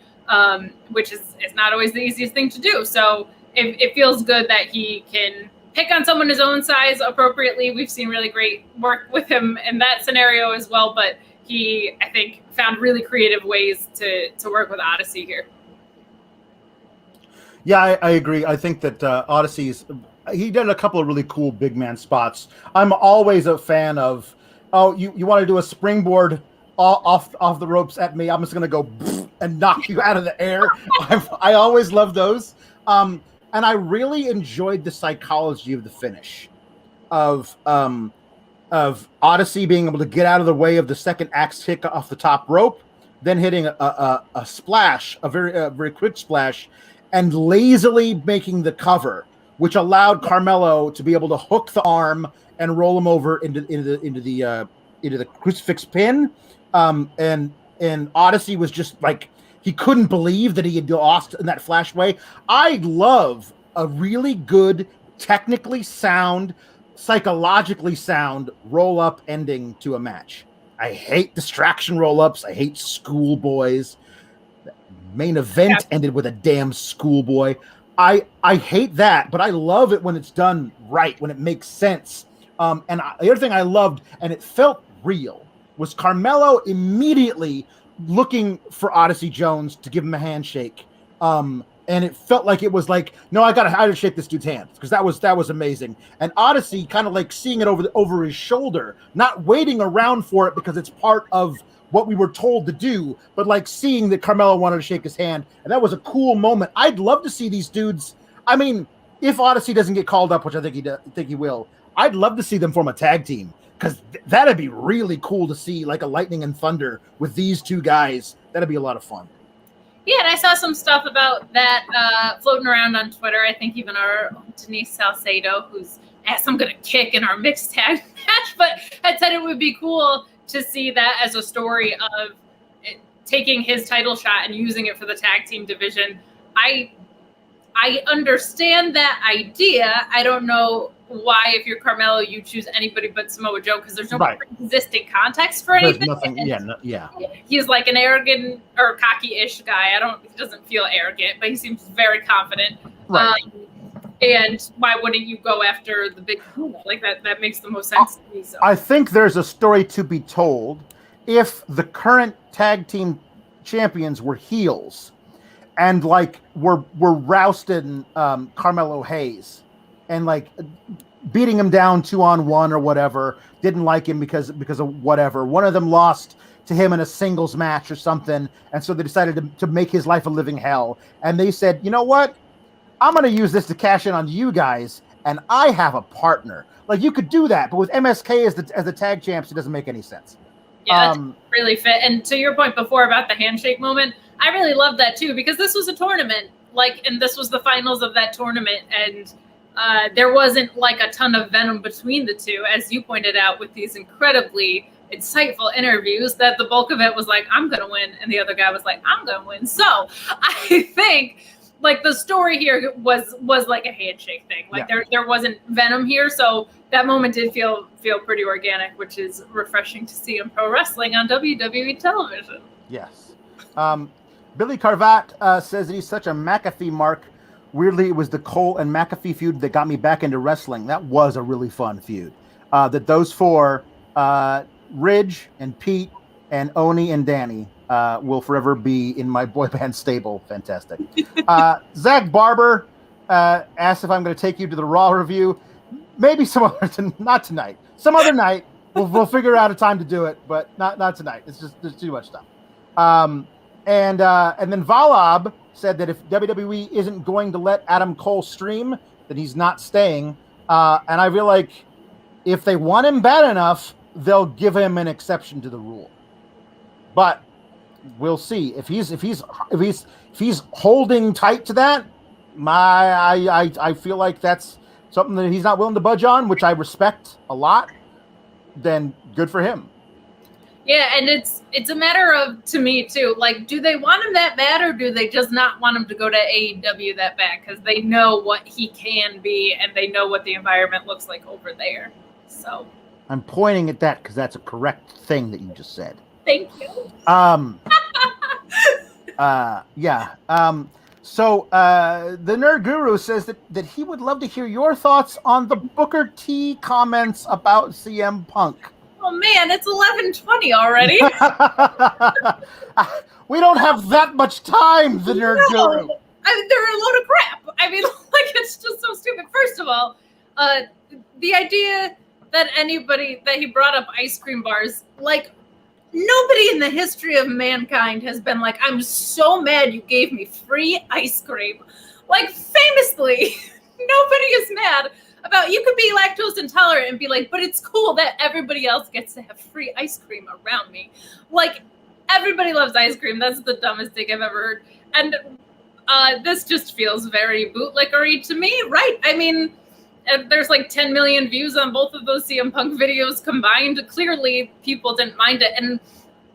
which is not always the easiest thing to do. So it feels good that he can pick on someone his own size appropriately. We've seen really great work with him in that scenario as well. But he, I think, found really creative ways to work with Odyssey here. Yeah, I agree. I think that Odyssey's he did a couple of really cool big man spots. I'm always a fan of. Oh, you want to do a springboard off the ropes at me? I'm just gonna go and knock you out of the air. I always love those. And I really enjoyed the psychology of the finish of Odyssey being able to get out of the way of the second axe kick off the top rope, then hitting a splash, a very quick splash, and lazily making the cover, which allowed Carmelo to be able to hook the arm and roll him over into the crucifix pin. And Odyssey was just like, he couldn't believe that he had lost in that flashway. I love a really good, technically sound, psychologically sound roll-up ending to a match. I hate distraction roll-ups. I hate schoolboys. The main event ended with a damn schoolboy. I hate that, but I love it when it's done right, when it makes sense. The other thing I loved, and it felt real, was Carmelo immediately looking for Odyssey Jones to give him a handshake. And it felt like it was like, no, I gotta shake this dude's hand, because that was amazing. And Odyssey kind of like seeing it over his shoulder, not waiting around for it because it's part of what we were told to do, but like seeing that Carmelo wanted to shake his hand, and that was a cool moment. I'd love to see these dudes. I mean, if Odyssey doesn't get called up, which I think he will, I'd love to see them form a tag team, because that'd be really cool to see, like a Lightning and Thunder with these two guys. That'd be a lot of fun. Yeah, and I saw some stuff about that floating around on Twitter. I think even our Denise Salcedo, who's asked I'm going to kick in our mixed tag match, but had said it would be cool to see that as a story of taking his title shot and using it for the tag team division. I understand that idea. I don't know why, if you're Carmelo, you choose anybody but Samoa Joe, because there's no existing context for anything. There's nothing. Yeah. He's like an arrogant or cocky-ish guy. He doesn't feel arrogant, but he seems very confident. Right. And why wouldn't you go after the big Puma? Like that makes the most sense to me. So I think there's a story to be told. If the current tag team champions were heels and like were rousting Carmelo Hayes and like beating him down 2-on-1 or whatever, didn't like him because of whatever. One of them lost to him in a singles match or something, and so they decided to make his life a living hell. And they said, you know what? I'm going to use this to cash in on you guys, and I have a partner. Like, you could do that, but with MSK as the tag champs, it doesn't make any sense. Yeah, that's really fit. And to your point before about the handshake moment, I really love that too, because this was a tournament, and this was the finals of that tournament, and there wasn't like a ton of venom between the two, as you pointed out, with these incredibly insightful interviews, that the bulk of it was like, I'm going to win, and the other guy was like, I'm going to win. So I think like the story here was like a handshake thing. Like there wasn't venom here, so that moment did feel pretty organic, which is refreshing to see in pro wrestling on WWE television. Yes. Billy Carvat says that he's such a McAfee mark. Weirdly, it was the Cole and McAfee feud that got me back into wrestling. That was a really fun feud. That those four, Ridge and Pete and Oni and Danny, will forever be in my boy band stable. Fantastic. Zach Barber asked if I'm going to take you to the Raw review. Maybe some other, not tonight. Some other night. We'll figure out a time to do it, but not tonight. It's just there's too much stuff. And then Valab said that if WWE isn't going to let Adam Cole stream, then he's not staying. And I feel like if they want him bad enough, they'll give him an exception to the rule. But we'll see if he's holding tight to that. I feel like that's something that he's not willing to budge on, which I respect a lot. Then good for him. Yeah, and it's a matter of, to me too, like, do they want him that bad, or do they just not want him to go to AEW that bad because they know what he can be and they know what the environment looks like over there? So I'm pointing at that because that's a correct thing that you just said. Thank you. Yeah. So the Nerd Guru says that he would love to hear your thoughts on the Booker T comments about CM Punk. Oh man, it's 11:20 already. We don't have that much time, the Nerd Guru. they're a load of crap. I mean, like, it's just so stupid. First of all, the idea that he brought up ice cream bars, like, nobody in the history of mankind has been like, I'm so mad you gave me free ice cream. Like, famously, nobody is mad about, you could be lactose intolerant and be like, but it's cool that everybody else gets to have free ice cream around me. Like, everybody loves ice cream. That's the dumbest thing I've ever heard. And this just feels very bootlickery to me, right? I mean, there's like 10 million views on both of those CM Punk videos combined. Clearly, people didn't mind it. And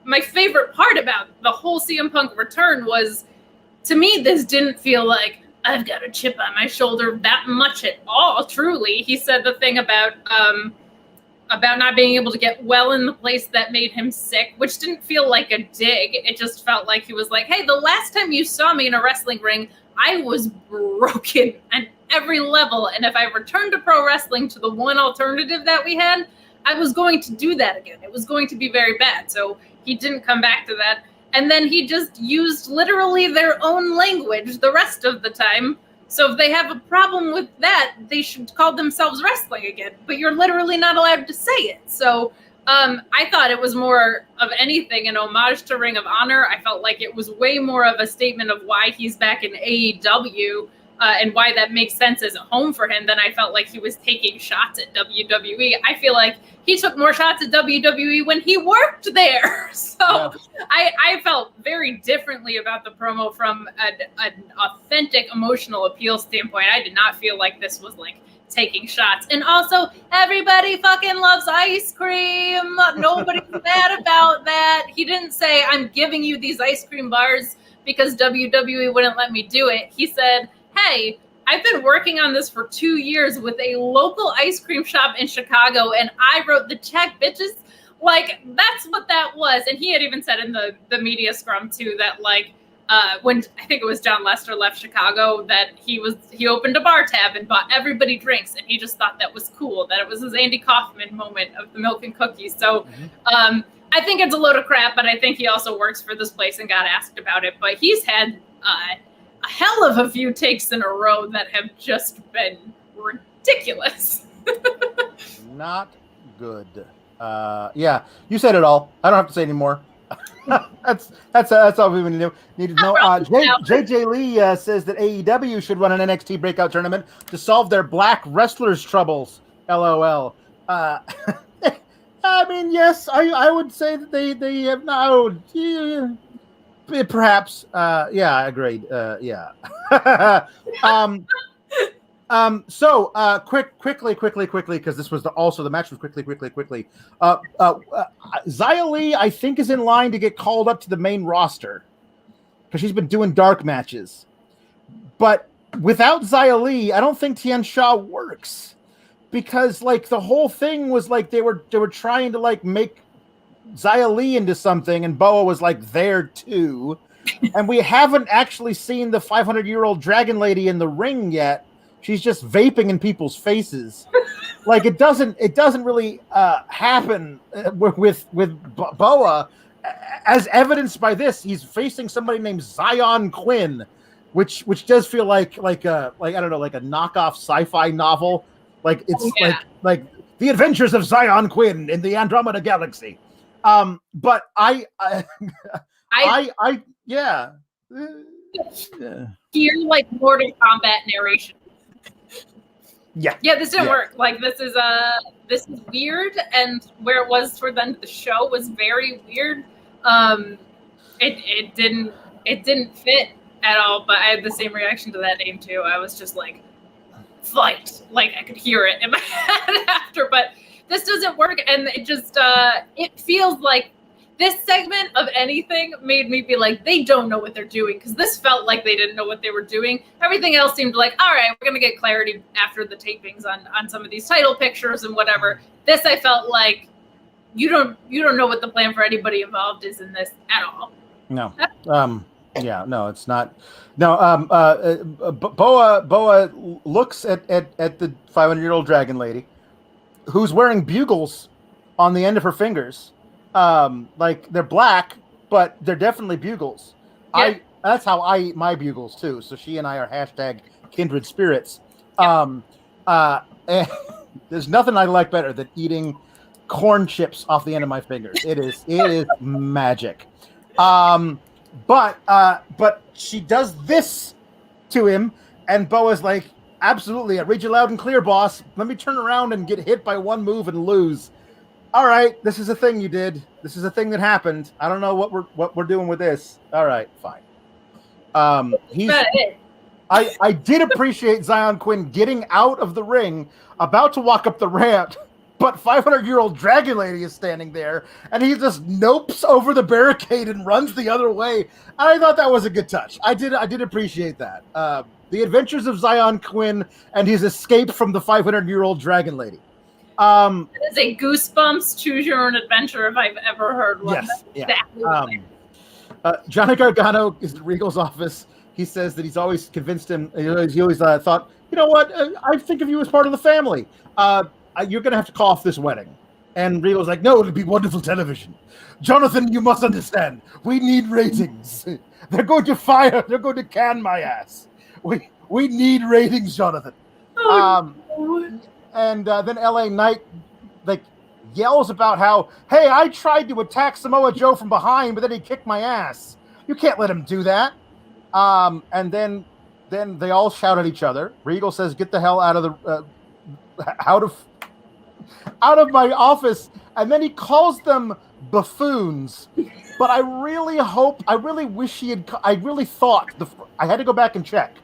my favorite part about the whole CM Punk return was, to me, this didn't feel like I've got a chip on my shoulder that much at all, truly. He said the thing about not being able to get well in the place that made him sick, which didn't feel like a dig. It just felt like he was like, hey, the last time you saw me in a wrestling ring, I was broken on every level. And if I returned to pro wrestling to the one alternative that we had, I was going to do that again. It was going to be very bad. So he didn't come back to that. And then he just used literally their own language the rest of the time. So if they have a problem with that, they should call themselves wrestling again. But you're literally not allowed to say it. So I thought it was more of anything an homage to Ring of Honor. I felt like it was way more of a statement of why he's back in AEW and why that makes sense as a home for him than I felt like he was taking shots at WWE. I feel like he took more shots at WWE when he worked there. So I felt very differently about the promo from an authentic emotional appeal standpoint. I did not feel like this was like taking shots. And also, everybody fucking loves ice cream. Nobody's mad about that. He didn't say, I'm giving you these ice cream bars because WWE wouldn't let me do it. He said, hey, I've been working on this for 2 years with a local ice cream shop in Chicago, and I wrote the check, bitches. Like, that's what that was. And he had even said in the media scrum, too, that, like, when I think it was John Lester left Chicago, that he opened a bar tab and bought everybody drinks, and he just thought that was cool, that it was his Andy Kaufman moment of the milk and cookies. So I think it's a load of crap, but I think he also works for this place and got asked about it. But he's had a hell of a few takes in a row that have just been ridiculous. Not good. Yeah, you said it all. I don't have to say anymore. that's all we need to know. JJ Lee says that AEW should run an NXT breakout tournament to solve their black wrestlers' troubles. LOL. I mean, yes, I would say that they have now. Perhaps. Yeah, I agreed. Yeah. So quickly, because this was also the match was quickly. Xia Li, I think, is in line to get called up to the main roster because she's been doing dark matches. But without Xia Li, I don't think Tian Sha works because like the whole thing was like they were trying to like make Xia Li into something, and Boa was like there too, and we haven't actually seen the 500-year-old dragon lady in the ring yet. She's just vaping in people's faces. Like it doesn't really happen with Boa, as evidenced by this. He's facing somebody named Zion Quinn, which does feel like I don't know, like a knockoff sci-fi novel. Like it's like the Adventures of Zion Quinn in the Andromeda Galaxy. But yeah. Hear like Mortal Kombat narration. Yeah, this didn't work. Like this is weird, and where it was toward the end of the show was very weird. It didn't fit at all. But I had the same reaction to that name too. I was just like, fight! Like I could hear it in my head after, but. This doesn't work, and it just it feels like this segment of anything made me be like, they don't know what they're doing, because this felt like they didn't know what they were doing. Everything else seemed like, all right, we're going to get clarity after the tapings on some of these title pictures and whatever. This, I felt like you don't know what the plan for anybody involved is in this at all. No. Yeah, no, it's not. No, Boa looks at the 500-year-old dragon lady, who's wearing bugles on the end of her fingers. Like they're black, but they're definitely bugles. Yeah. That's how I eat my bugles too. So she and I are hashtag kindred spirits. And there's nothing I like better than eating corn chips off the end of my fingers. It is magic. But she does this to him, and Boa's like, absolutely, I read you loud and clear, boss. Let me turn around and get hit by one move and lose. All right, this is a thing you did. This is a thing that happened. I don't know what we're doing with this. All right, fine. I did appreciate Zion Quinn getting out of the ring, about to walk up the ramp, but 500-year-old Dragon Lady is standing there, and he just nopes over the barricade and runs the other way. I thought that was a good touch. I did appreciate that. The Adventures of Zion Quinn and his escape from the 500-year-old Dragon Lady. It is a Goosebumps Choose Your Own Adventure if I've ever heard one. Yes, yeah. Johnny Gargano is in Regal's office. He says that he's always convinced him. He always thought, you know what? I think of you as part of the family. You're going to have to call off this wedding. And Regal's like, no, it'll be wonderful television. Jonathan, you must understand. We need ratings. They're going to can my ass. We need ratings, Jonathan. And then LA Knight yells about how, hey, I tried to attack Samoa Joe from behind, but then he kicked my ass. You can't let him do that. And then they all shout at each other. Regal says, get the hell out of the out of my office. And then he calls them buffoons. But I really thought I had to go back and check.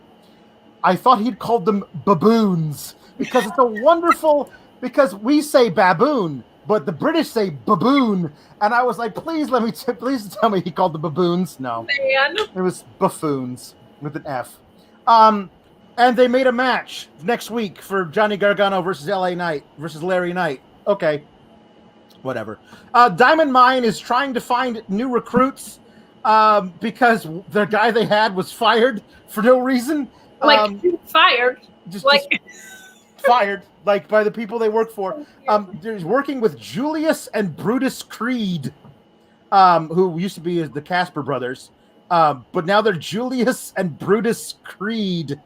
I thought he'd called them baboons, because it's a wonderful, because we say baboon, but the British say baboon. And I was like, please tell me he called them baboons. No, man. It was buffoons with an F. And they made a match next week for Johnny Gargano versus LA Knight versus Larry Knight. Okay, whatever. Diamond Mine is trying to find new recruits because the guy they had was fired for no reason. Fired? Just fired, by the people they work for. They're working with Julius and Brutus Creed, who used to be the Casper brothers. But now they're Julius and Brutus Creed.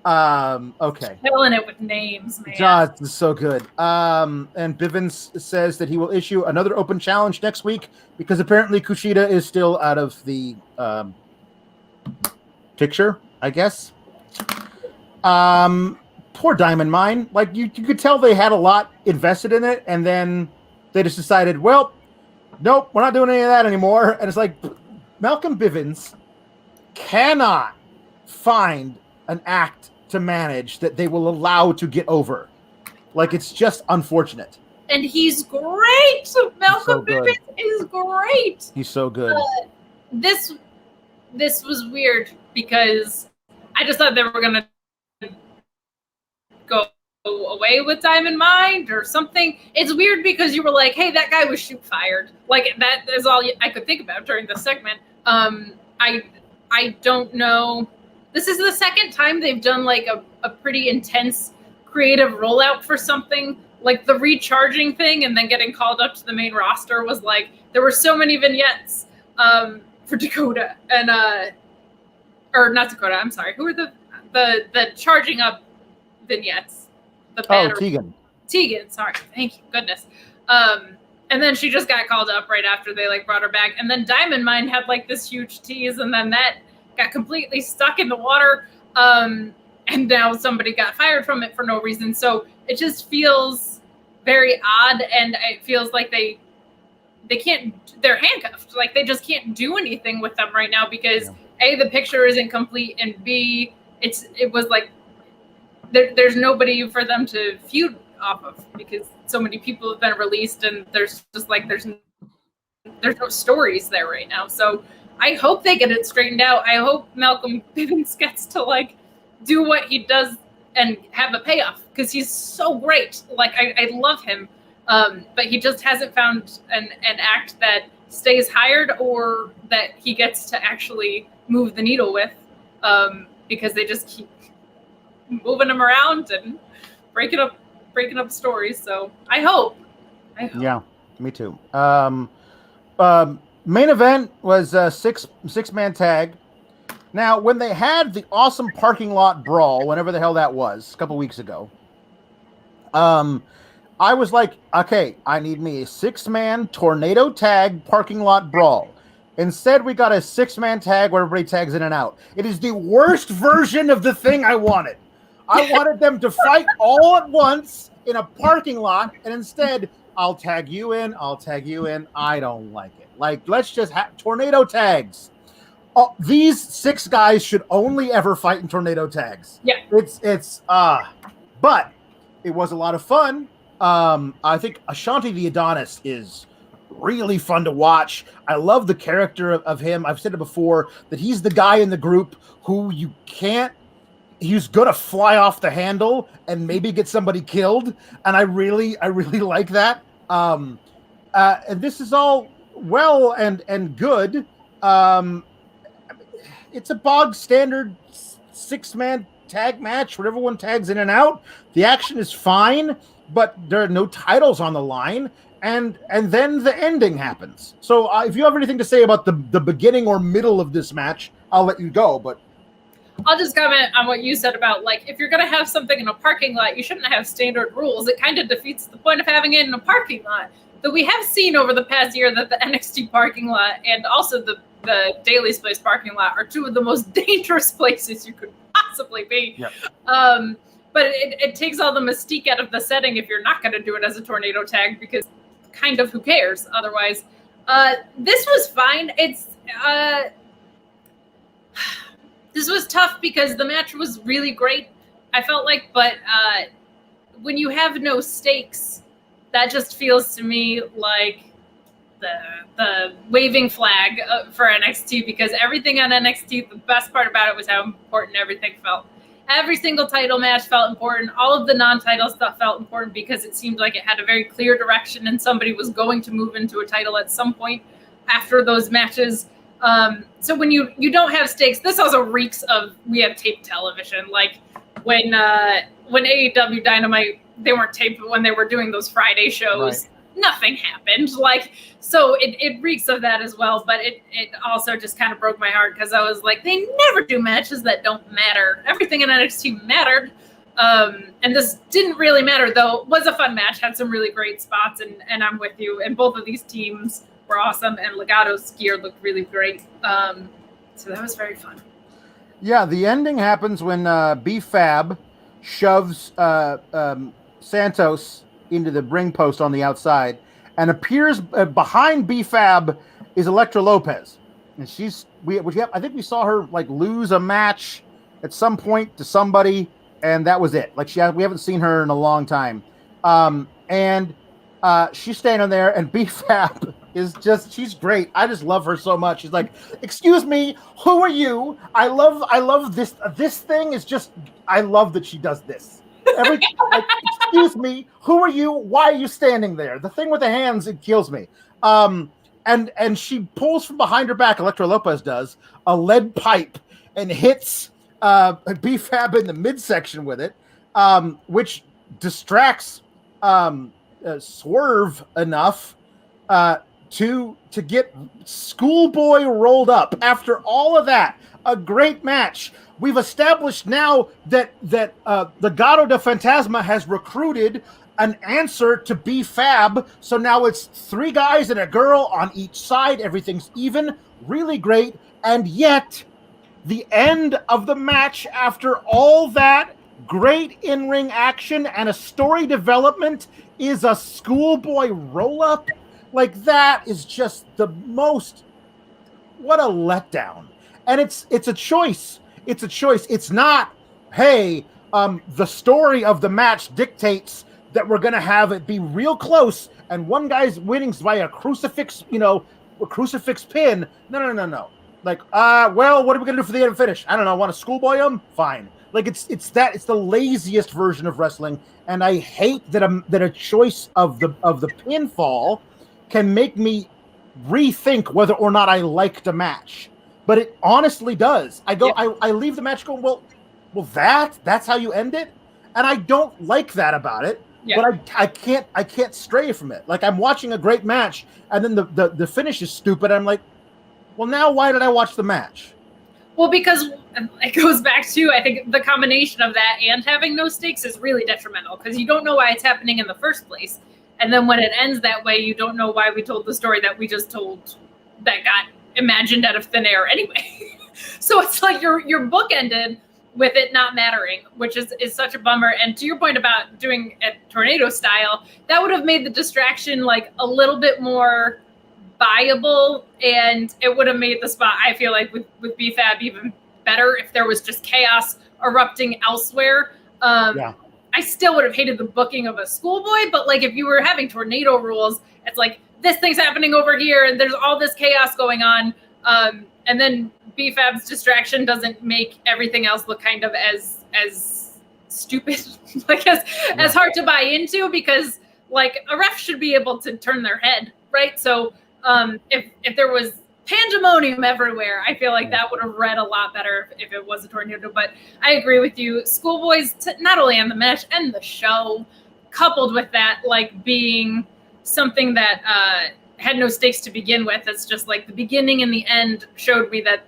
Okay. Killing it with names, man. God, this is so good. And Bivens says that he will issue another open challenge next week because apparently Kushida is still out of the picture, I guess. Poor Diamond Mine. You could tell they had a lot invested in it, and then they just decided, well, nope, we're not doing any of that anymore. And it's like, Malcolm Bivens cannot find an act to manage that they will allow to get over. It's just unfortunate. And he's great. Malcolm Bivens is great. He's so good. This was weird because I just thought they were going to go away with Diamond Mine or something. It's weird because you were like, hey, that guy was shoot fired. That is all I could think about during the segment. I don't know. This is the second time they've done a pretty intense creative rollout for something. The recharging thing and then getting called up to the main roster was there were so many vignettes for Dakota and or not Dakota, I'm sorry. Who were the charging up vignettes? Tegan, sorry. Thank you, goodness. And then she just got called up right after they brought her back. And then Diamond Mine had this huge tease, and then that got completely stuck in the water. And now somebody got fired from it for no reason. So it just feels very odd, and it feels like they can't, they're handcuffed. They just can't do anything with them right now because A, the picture isn't complete, and B, it was there's nobody for them to feud off of because so many people have been released, and there's just there's no stories there right now. So I hope they get it straightened out. I hope Malcolm Bivens gets to do what he does and have a payoff because he's so great. I love him, but he just hasn't found an act that stays hired or that he gets to actually move the needle with, because they just keep moving him around and breaking up stories. So I hope. Yeah, me too. Main event was a six-man tag. Now, when they had the awesome parking lot brawl, whenever the hell that was, a couple weeks ago, I was like, okay, I need me a 6-man tornado tag parking lot brawl. Instead, we got a 6-man tag where everybody tags in and out. It is the worst version of the thing I wanted. I wanted them to fight all at once in a parking lot, and instead, I'll tag you in, I'll tag you in. I don't like it. Like, let's just have tornado tags. Oh, these 6 guys should only ever fight in tornado tags. Yeah. But it was a lot of fun. I think Ashanti the Adonis is really fun to watch. I love the character of him. I've said it before that he's the guy in the group who he's gonna fly off the handle and maybe get somebody killed. And I really like that. And this is all well and good. It's a bog standard 6-man tag match where everyone tags in and out. The action is fine, but there are no titles on the line, and then the ending happens. So if you have anything to say about the beginning or middle of this match, I'll let you go. But I'll just comment on what you said about, like, if you're going to have something in a parking lot, you shouldn't have standard rules. It kind of defeats the point of having it in a parking lot. Though we have seen over the past year that the NXT parking lot and also the Daily's Place parking lot are 2 of the most dangerous places you could possibly be. Yep. But it takes all the mystique out of the setting if you're not going to do it as a tornado tag, because kind of who cares otherwise. This was fine. This was tough because the match was really great, I felt like, but when you have no stakes, that just feels to me like the waving flag for NXT, because everything on NXT, the best part about it was how important everything felt. Every single title match felt important. All of the non-title stuff felt important because it seemed like it had a very clear direction and somebody was going to move into a title at some point after those matches. So when you don't have stakes, this also reeks of we have taped television. Like when AEW Dynamite, they weren't taped, but when they were doing those Friday shows, nothing happened. Like, so it reeks of that as well. But it also just kind of broke my heart because I was like, they never do matches that don't matter. Everything in NXT mattered. And this didn't really matter, though. It was a fun match, had some really great spots, and I'm with you. And both of these teams were awesome, and Legado's gear looked really great. So that was very fun. Yeah, the ending happens when B-Fab shoves Santos into the ring post on the outside, and appears behind B-Fab is Elektra Lopez, and I think we saw her like lose a match at some point to somebody, and that was it. Like we haven't seen her in a long time, and she's standing there, and B-Fab is she's great. I just love her so much. She's like, "Excuse me, who are you? I love this. This thing is just. I love that she does this." Excuse me, who are you? Why are you standing there? The thing with the hands, it kills me. And she pulls from behind her back, Elektra Lopez does, a lead pipe and hits B-Fab in the midsection with it, which distracts Swerve enough to get Schoolboy rolled up. After all of that, a great match. We've established now that Legado Del Fantasma has recruited an answer to B-Fab. So now it's 3 guys and a girl on each side. Everything's even. Really great. And yet, the end of the match, after all that great in-ring action and a story development, is a Schoolboy roll-up. Like, that is just the most... What a letdown. And it's a choice. It's a choice. It's not, hey, the story of the match dictates that we're going to have it be real close and one guy's winning by a crucifix, a crucifix pin. No. Like, well, what are we going to do for the end finish? I don't know. Want to Schoolboy him? Fine. Like, it's the laziest version of wrestling, and I hate that a choice of the pinfall can make me rethink whether or not I liked a match. But it honestly does. I leave the match going, well, that's how you end it, and I don't like that about it. Yeah. But I can't stray from it. Like, I'm watching a great match, and then the finish is stupid. I'm like, well, now why did I watch the match? Well, because it goes back to, I think, the combination of that and having no stakes is really detrimental because you don't know why it's happening in the first place. And then when it ends that way, you don't know why we told the story that we just told that got imagined out of thin air anyway. So it's like your book ended with it not mattering, which is such a bummer. And to your point about doing it tornado style, that would have made the distraction like a little bit more viable, and it would have made the spot, I feel like, with BFAB even better if there was just chaos erupting elsewhere. I still would have hated the booking of a schoolboy, but like if you were having tornado rules, it's like this thing's happening over here and there's all this chaos going on. And then BFAB's distraction doesn't make everything else look kind of as stupid, like as hard to buy into, because like a ref should be able to turn their head, right? So if there was pandemonium everywhere, I feel like that would have read a lot better if it was a tornado. But I agree with you. Schoolboys, not only on the match and the show, coupled with that, like being something that had no stakes to begin with. It's just like the beginning and the end showed me that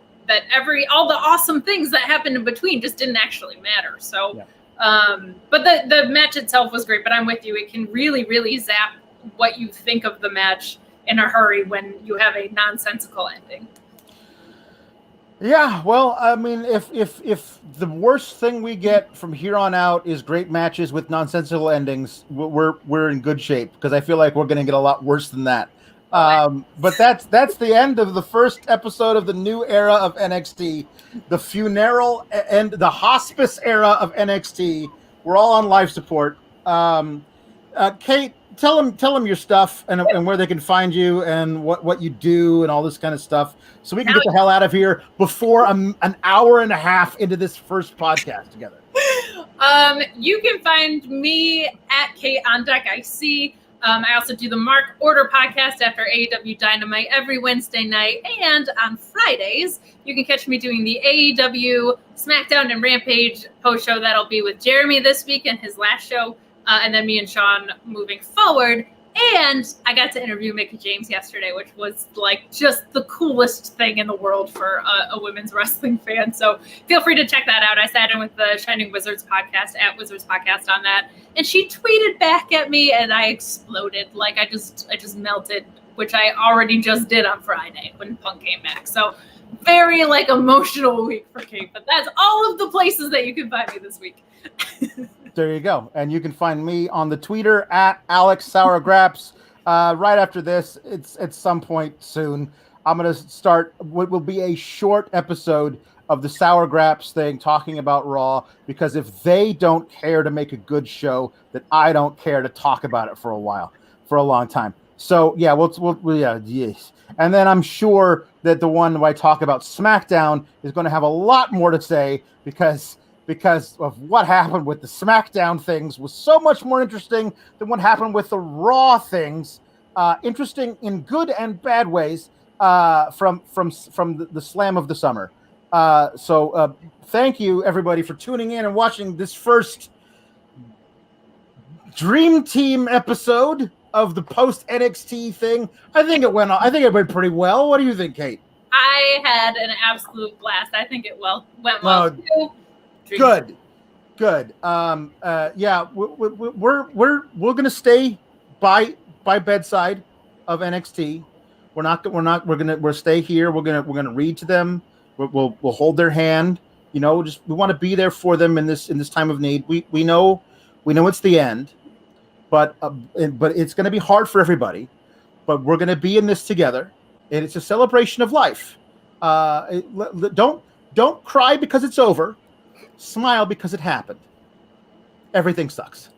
all the awesome things that happened in between just didn't actually matter. So, but the match itself was great. But I'm with you. It can really, really zap what you think of the match in a hurry when you have a nonsensical ending. Yeah, well, I mean, if the worst thing we get from here on out is great matches with nonsensical endings, we're in good shape, because I feel like we're going to get a lot worse than that. But that's the end of the first episode of the new era of NXT, the funeral and the hospice era of NXT. We're all on life support. Kate, tell them your stuff and where they can find you and what you do and all this kind of stuff, so we can get the hell out of here before an hour and a half into this first podcast together. You can find me at Kate on Deck IC. I also do the Mark Order podcast after AEW Dynamite every Wednesday night, and on Fridays you can catch me doing the AEW SmackDown and Rampage post show. That'll be with Jeremy this week and his last show. And then me and Sean moving forward. And I got to interview Mickie James yesterday, which was like just the coolest thing in the world for a women's wrestling fan. So feel free to check that out. I sat in with the Shining Wizards podcast at Wizards Podcast on that. And she tweeted back at me and I exploded. Like I just melted, which I already just did on Friday when Punk came back. So very like emotional week for Kate. But that's all of the places that you can find me this week. There you go. And you can find me on the Twitter at Alex Sour Graps. Right after this, it's at some point soon, I'm going to start what will be a short episode of the Sour Graps thing, talking about Raw, because if they don't care to make a good show, then I don't care to talk about it for a long time. So yeah, yes. And then I'm sure that the one where I talk about SmackDown is going to have a lot more to say, because of what happened with the SmackDown things was so much more interesting than what happened with the Raw things. Interesting in good and bad ways from the slam of the summer. So thank you, everybody, for tuning in and watching this first Dream Team episode of the post NXT thing. I think it went pretty well. What do you think, Kate? I had an absolute blast. I think it went well too. Good. Yeah, we're gonna stay by bedside of NXT. We'll stay here. We're gonna read to them. We'll hold their hand. You know, we want to be there for them in this time of need. We know it's the end, but it's gonna be hard for everybody. But we're gonna be in this together, and it's a celebration of life. Don't cry because it's over. Smile because it happened. Everything sucks.